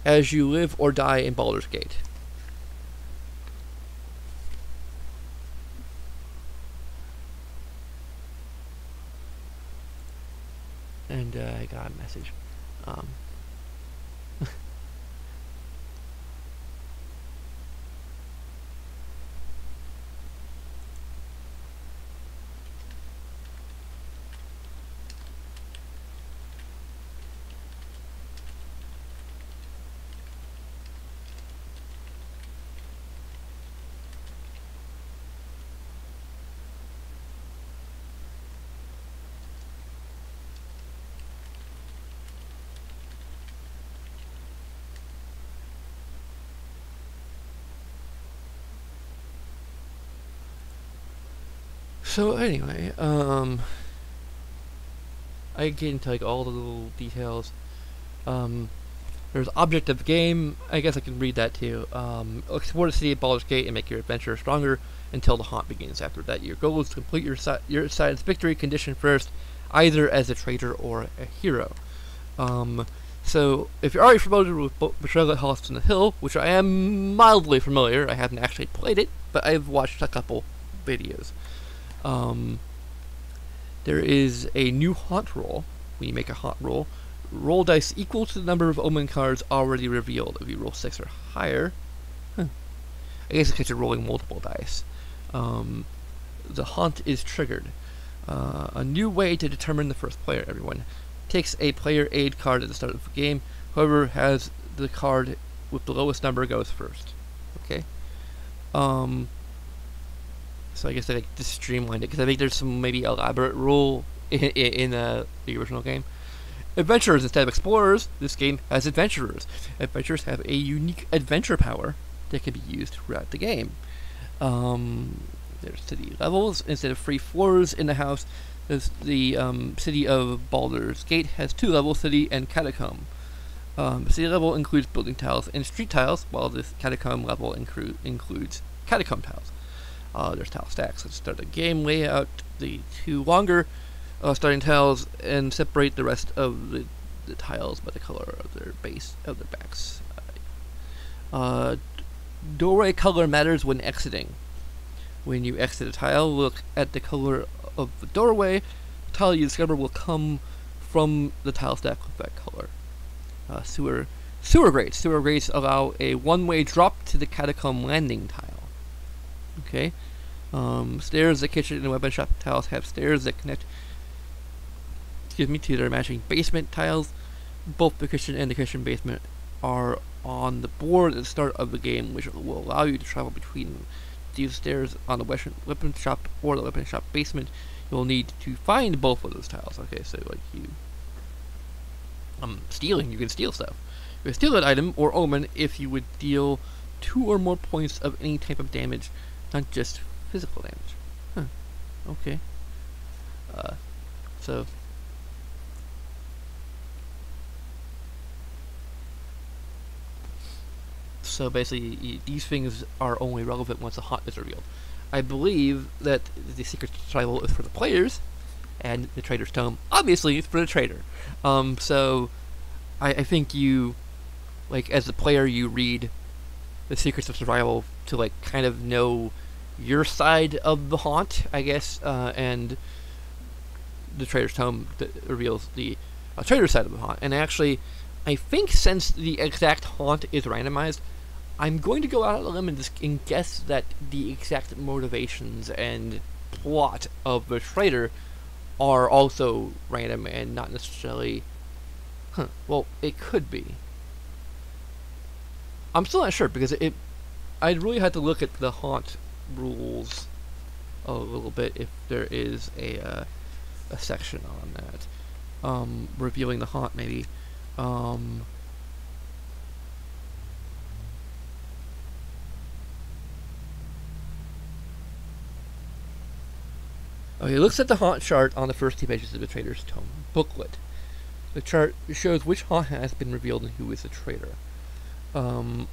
as you live or die in Baldur's Gate. And I got a message. So anyway, I get into like all the little details. There's object of the game. I guess I can read that too. Explore the city of Baldur's Gate and make your adventure stronger until the haunt begins. After that, your goal is to complete your side's victory condition first, either as a traitor or a hero. So if you're already familiar with Betrayl at House on the Hill, which I am mildly familiar, I haven't actually played it, but I've watched a couple videos. There is a new haunt roll. When you make a haunt roll, roll dice equal to the number of omen cards already revealed. If you roll 6 or higher, I guess it's because you're rolling multiple dice. The haunt is triggered. A new way to determine the first player. Everyone takes a player aid card at the start of the game. Whoever has the card with the lowest number goes first. Okay. So I guess I just streamlined it because I think there's some maybe elaborate rule in the original game. Adventurers instead of explorers, this game has adventurers. Adventurers have a unique adventure power that can be used throughout the game. There's city levels. Instead of 3 floors in the house, there's the city of Baldur's Gate has 2 levels, city and catacomb. The city level includes building tiles and street tiles, while this catacomb level includes catacomb tiles. There's tile stacks. Let's start the game layout. The 2 longer starting tiles and separate the rest of the tiles by the color of their base of their backs. Doorway color matters when exiting. When you exit a tile, look at the color of the doorway. The tile you discover will come from the tile stack with that color. Sewer grates. Sewer grates allow a one-way drop to the catacomb landing tile. Okay. Stairs, the kitchen, and weapon shop tiles have stairs that connect to their matching basement tiles. Both the kitchen and the kitchen basement are on the board at the start of the game, which will allow you to travel between these stairs on the weapon shop or the weapon shop basement. You'll need to find both of those tiles. Okay, so like you stealing, you can steal stuff. Steal that item or omen if you would deal 2 or more points of any type of damage, not just physical damage. Huh. Okay. So. So basically, these things are only relevant once the haunt is revealed. I believe that the secret survival is for the players, and the trader's tome, obviously, is for the trader. So I think you, like, as the player, you read the secrets of survival to, like, kind of know your side of the haunt, I guess, and the trader's tome that reveals the trader's side of the haunt. And actually, I think since the exact haunt is randomized, I'm going to go out on a limb and guess that the exact motivations and plot of the trader are also random and not necessarily... well, it could be. I'm still not sure, because I'd really have to look at the haunt rules a little bit if there is a section on that. Revealing the haunt, maybe. Okay, looks at the haunt chart on the first 2 pages of the Trader's Tome booklet. The chart shows which haunt has been revealed and who is the traitor. That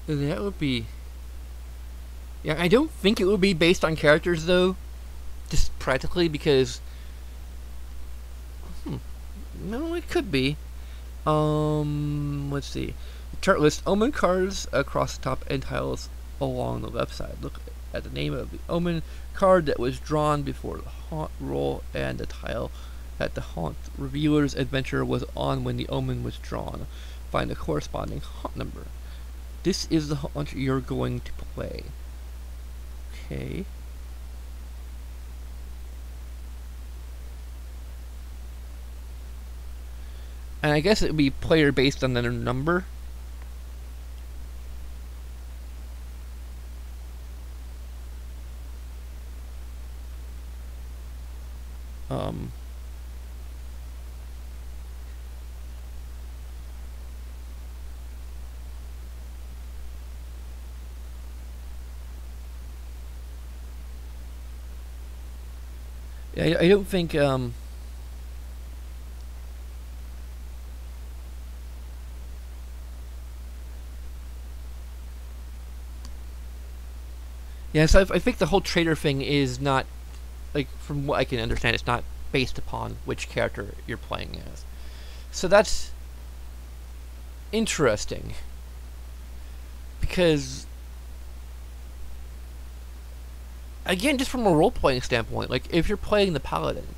would be... Yeah, I don't think it would be based on characters, though. Just practically, because... No, it could be. Let's see. The chart lists omen cards across the top and tiles along the left side. Look at the name of the omen card that was drawn before the haunt roll and the tile that the haunt revealer's adventure was on when the omen was drawn. Find the corresponding haunt number. This is the haunt you're going to play. Okay. And I guess it would be player based on their number. I don't think, yeah, so I think the whole traitor thing is not, like, from what I can understand, it's not based upon which character you're playing as. So that's interesting. Because, again, just from a role-playing standpoint, like, if you're playing the paladin,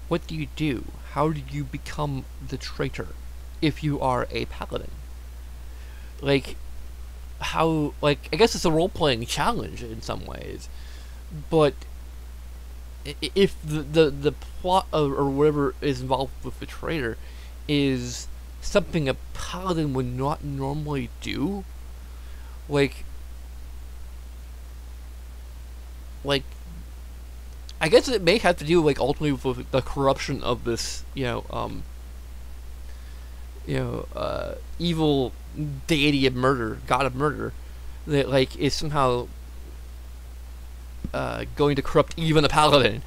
what do you do? How do you become the traitor if you are a paladin? Like, how, like, I guess it's a role-playing challenge in some ways, but if the plot or whatever is involved with the traitor is something a paladin would not normally do, like I guess it may have to do, like, ultimately with the corruption of this, evil deity of murder, god of murder, that, like, is somehow going to corrupt even a paladin.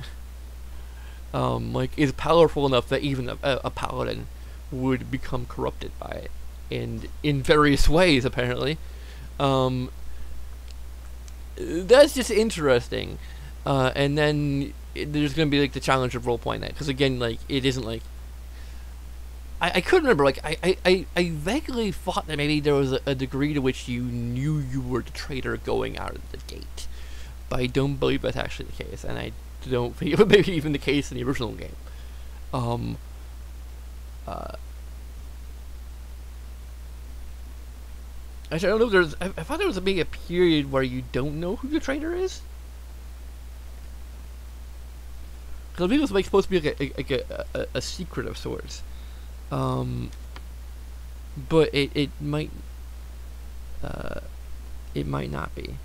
Like, is powerful enough that even a paladin would become corrupted by it, and in various ways, apparently. That's just interesting. And then there's going to be, like, the challenge of role-playing that, because, again, like, it isn't, like, I couldn't remember, like, I vaguely thought that maybe there was a degree to which you knew you were the traitor going out of the gate, but I don't believe that's actually the case, and I don't think it was maybe even the case in the original game. Actually, I don't know if I thought there was maybe a period where you don't know who the traitor is. Because I believe it was, like, supposed to be like a secret of sorts. But it might not be.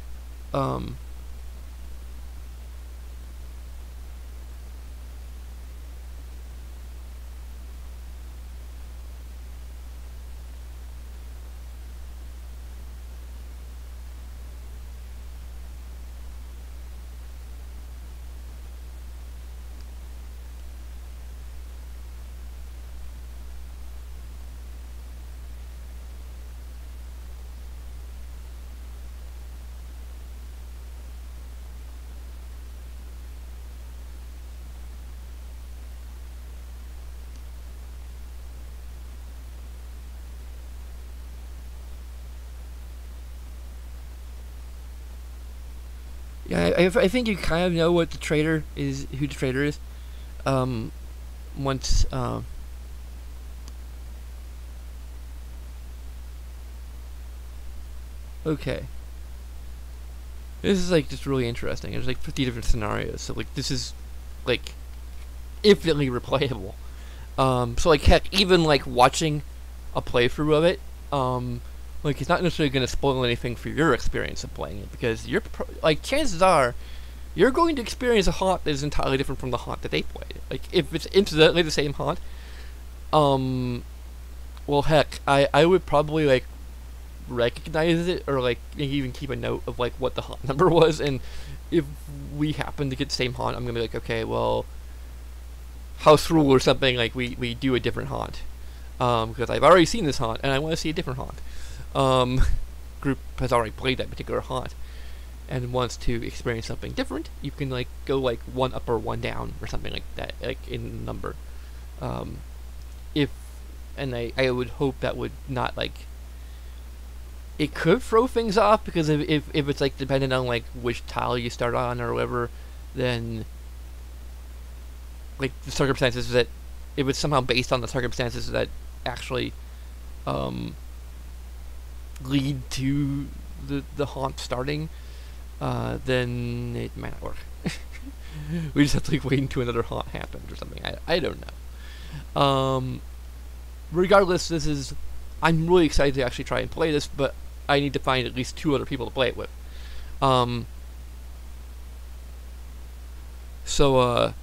Yeah, I think you kind of know what the traitor is, who the traitor is. Once okay. This is like just really interesting. There's like 50 different scenarios, so like this is like infinitely replayable. So like heck, even like watching a playthrough of it, like it's not necessarily going to spoil anything for your experience of playing it, because you're like chances are you're going to experience a haunt that is entirely different from the haunt that they played. Like if it's incidentally the same haunt, well heck, I would probably like recognize it, or like even keep a note of like what the haunt number was, and if we happen to get the same haunt, I'm gonna be like, okay, well, house rule or something, like we do a different haunt, because I've already seen this haunt and I want to see a different haunt. Group has already played that particular haunt and wants to experience something different. You can like go like one up or one down or something like that, like in number. If and I would hope that would not like. It could throw things off, because if it's like dependent on like which tile you start on or whatever, then like the circumstances that if it's somehow based on the circumstances that actually lead to the haunt starting, then it might not work. We just have to like wait until another haunt happens or something. I don't know. Regardless, I'm really excited to actually try and play this, but I need to find at least 2 other people to play it with. So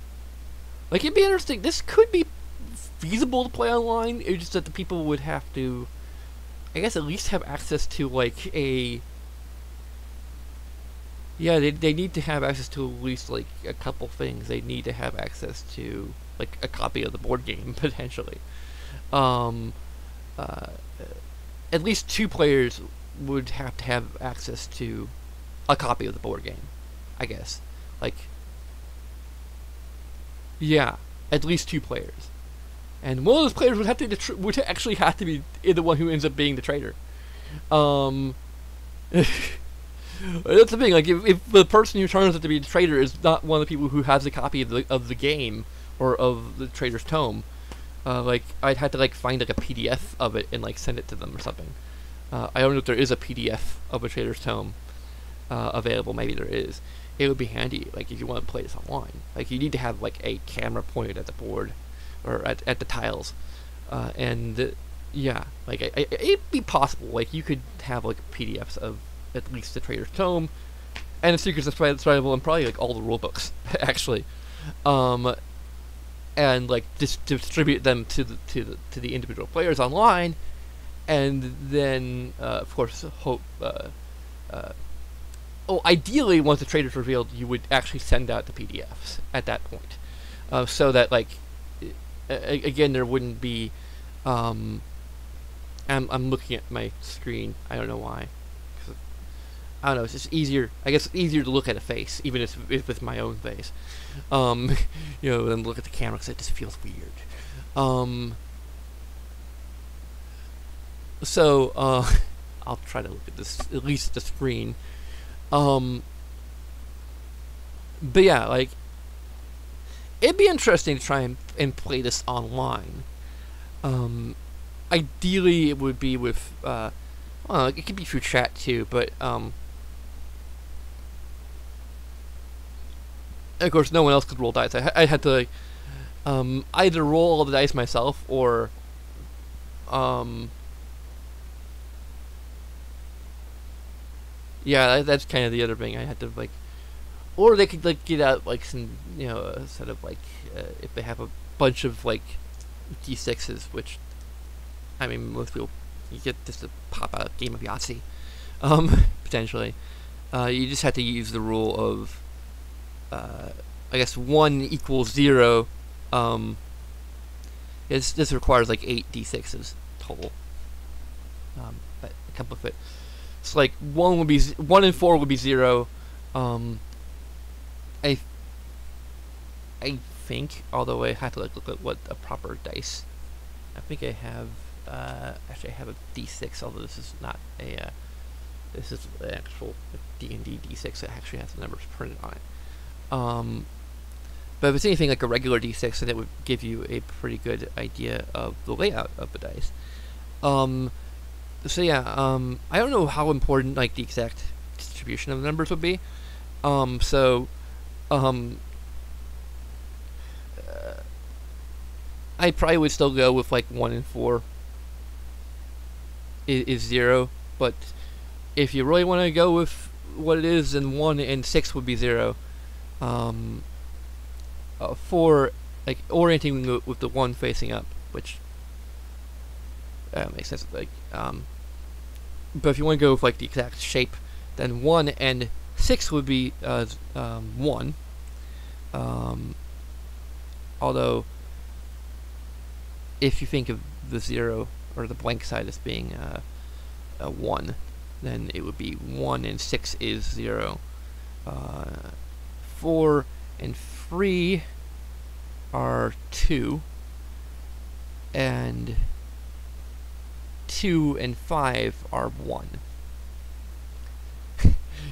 like it'd be interesting. This could be feasible to play online. It's just that the people would have to, I guess, at least have access to like a. Yeah, they need to have access to at least like a couple things. They need to have access to like a copy of the board game potentially. At least 2 players would have to have access to a copy of the board game, I guess. Like, yeah, at least 2 players, and one of those players would have to would actually have to be the one who ends up being the traitor. That's the thing. Like, if the person who turns out to be the traitor is not one of the people who has a copy of the game or of the traitor's tome. Like I'd have to like find like a PDF of it and like send it to them or something. I don't know if there is a PDF of a Traitor's Tome available. Maybe there is. It would be handy, like if you want to play this online. Like you need to have like a camera pointed at the board or at the tiles, and yeah, like it'd be possible. Like you could have like PDFs of at least the Traitor's Tome and the Secrets of Survival, and probably like all the rule books actually. And like distribute them to the individual players online, and then of course hope. Ideally, once the traitor's revealed, you would actually send out the PDFs at that point, so that like again there wouldn't be. I'm looking at my screen. I don't know why. I don't know, it's just easier. I guess it's easier to look at a face, even if it's my own face. Than look at the camera, because it just feels weird. I'll try to look at this, at least at the screen. But yeah, like, it'd be interesting to try and play this online. Ideally, it would be with, it could be through chat too, but, of course, no one else could roll dice. I had to either roll all the dice myself, or yeah, that's kind of the other thing. I had to like, or they could like get out like some, sort of like if they have a bunch of like D6s, which I mean most people you get just to pop out a game of Yahtzee, potentially. You just have to use the rule of. I guess 1 equals 0. This requires like 8 d6s total. But a couple of it. So like 1 and 4 would be 0. I think, although I have to like look at what a proper dice. I think I have. Actually, I have a d6, although this is not a This is the actual D&D D6 that actually has the numbers printed on it. But if it's anything like a regular D6, then it would give you a pretty good idea of the layout of the dice. So yeah, I don't know how important like the exact distribution of the numbers would be. I probably would still go with like 1 and 4 is 0, but if you really want to go with what it is, then 1 and 6 would be 0. 4, like orienting with the 1 facing up, which makes sense. Like, but if you want to go with like the exact shape, then 1 and 6 would be 1. Although, if you think of the 0 or the blank side as being a 1, then it would be 1 and 6 is 0. 4 and 3 are 2, and 2 and 5 are 1.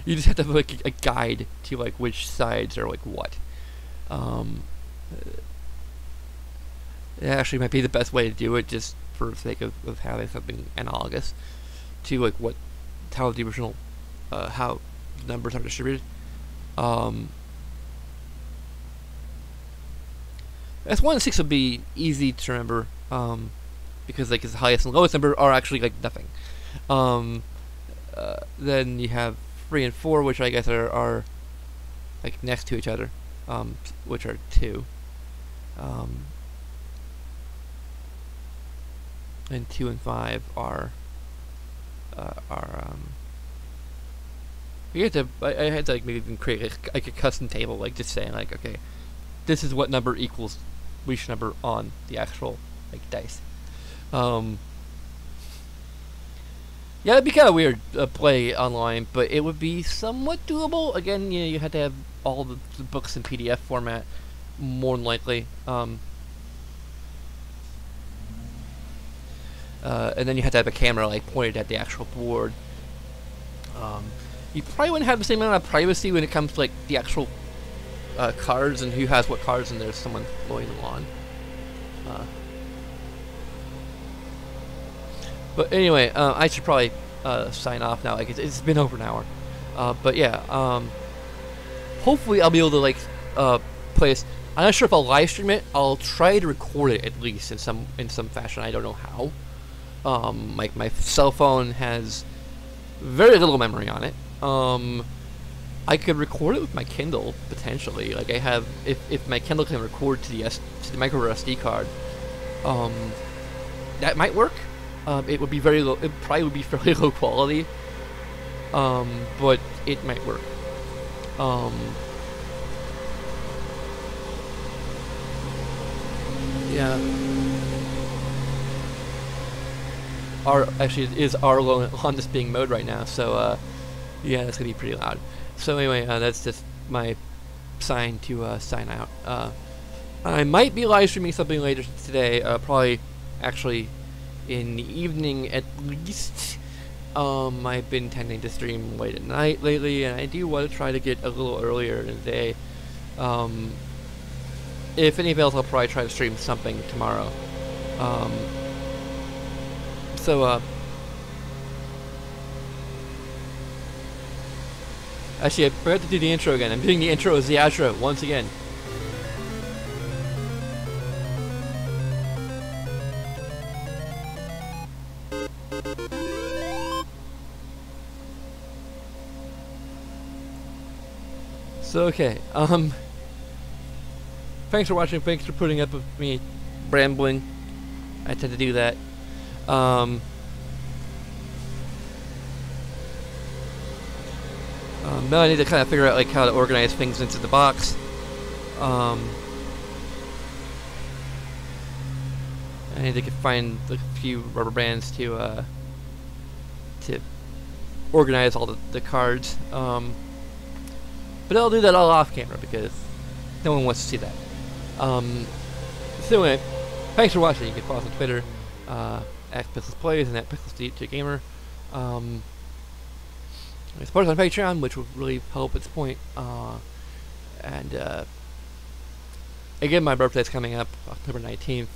You just have to have like a guide to like which sides are like what. It actually might be the best way to do it, just for the sake of having something analogous to like how the original how numbers are distributed. S1 and 6 would be easy to remember, because like the highest and lowest number are actually like nothing. Then you have 3 and 4, which I guess are like next to each other, which are 2. And 2 and 5 are you have to. I had to like maybe even create like a custom table, like just saying like, okay, this is what number equals each number on the actual like dice. Yeah, it'd be kind of weird to play online, but it would be somewhat doable. Again, you know, you had to have all the books in PDF format, more than likely. And then you had to have a camera like pointed at the actual board. You probably wouldn't have the same amount of privacy when it comes to like the actual cards and who has what cards, and there's someone mowing the lawn. But anyway, I should probably sign off now. Like it's been over an hour. But yeah, hopefully I'll be able to like play this. I'm not sure if I'll live stream it. I'll try to record it at least in some fashion. I don't know how. Like my cell phone has very little memory on it. I could record it with my Kindle potentially. Like I have, if my Kindle can record to the micro SD card, that might work. It would be very low. It probably would be fairly low quality, but it might work. Yeah. Actually, it is our lawn that's being mowed right now, so yeah, that's gonna be pretty loud. So anyway, that's just my sign to sign out. I might be live streaming something later today, probably actually in the evening at least. I've been tending to stream late at night lately, and I do want to try to get a little earlier in the day. If any avails, I'll probably try to stream something tomorrow. Actually, I forgot to do the intro again. I'm doing the intro as the outro once again. So, okay, thanks for watching, thanks for putting up with me rambling. I tend to do that. Now I need to kind of figure out like how to organize things into the box. I need to find a few rubber bands to organize all the cards. But I'll do that all off camera because no one wants to see that. So anyway, thanks for watching. You can follow us on Twitter, @PixelsPlays and @PixelsDJGamer. support us on Patreon, which will really help its point. And again, my birthday's coming up, October 19th.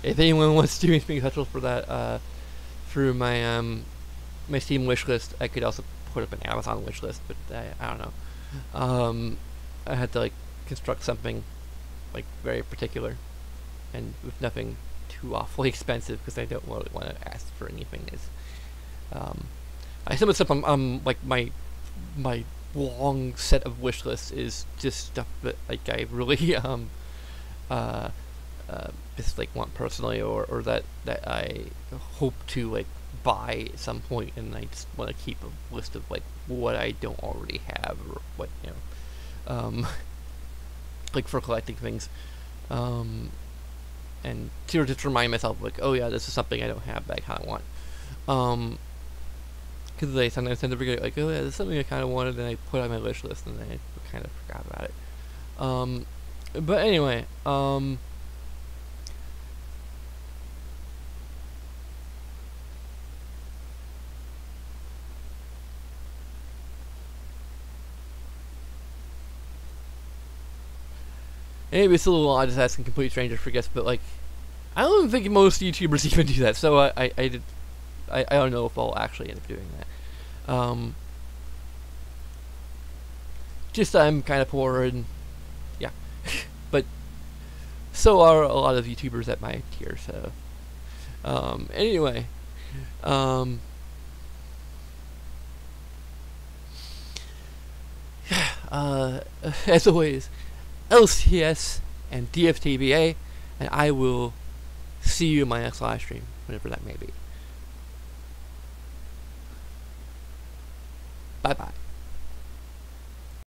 If anyone wants to do anything special for that, through my my Steam wish list, I could also put up an Amazon wish list, but I don't know. I had to like construct something like very particular, and with nothing too awfully expensive, because I don't really want to ask for anything. Some of the stuff like my long set of wish lists is just stuff that like I really just like want personally, or that I hope to like buy at some point, and I just want to keep a list of like what I don't already have, or what like for collecting things, and to just remind myself like, oh yeah, this is something I don't have that I kind of want. Because I sometimes tend to forget, like, oh yeah, this is something I kind of wanted, and I put it on my wish list, and then I kind of forgot about it. But anyway, maybe it's a little odd just asking complete strangers for gifts, but like, I don't think most YouTubers even do that, so I don't know if I'll actually end up doing that. Just I'm kind of poor, and yeah. But so are a lot of YouTubers at my tier, so anyway, as always, LCS and DFTBA, and I will see you in my next live stream, whenever that may be. Bye bye.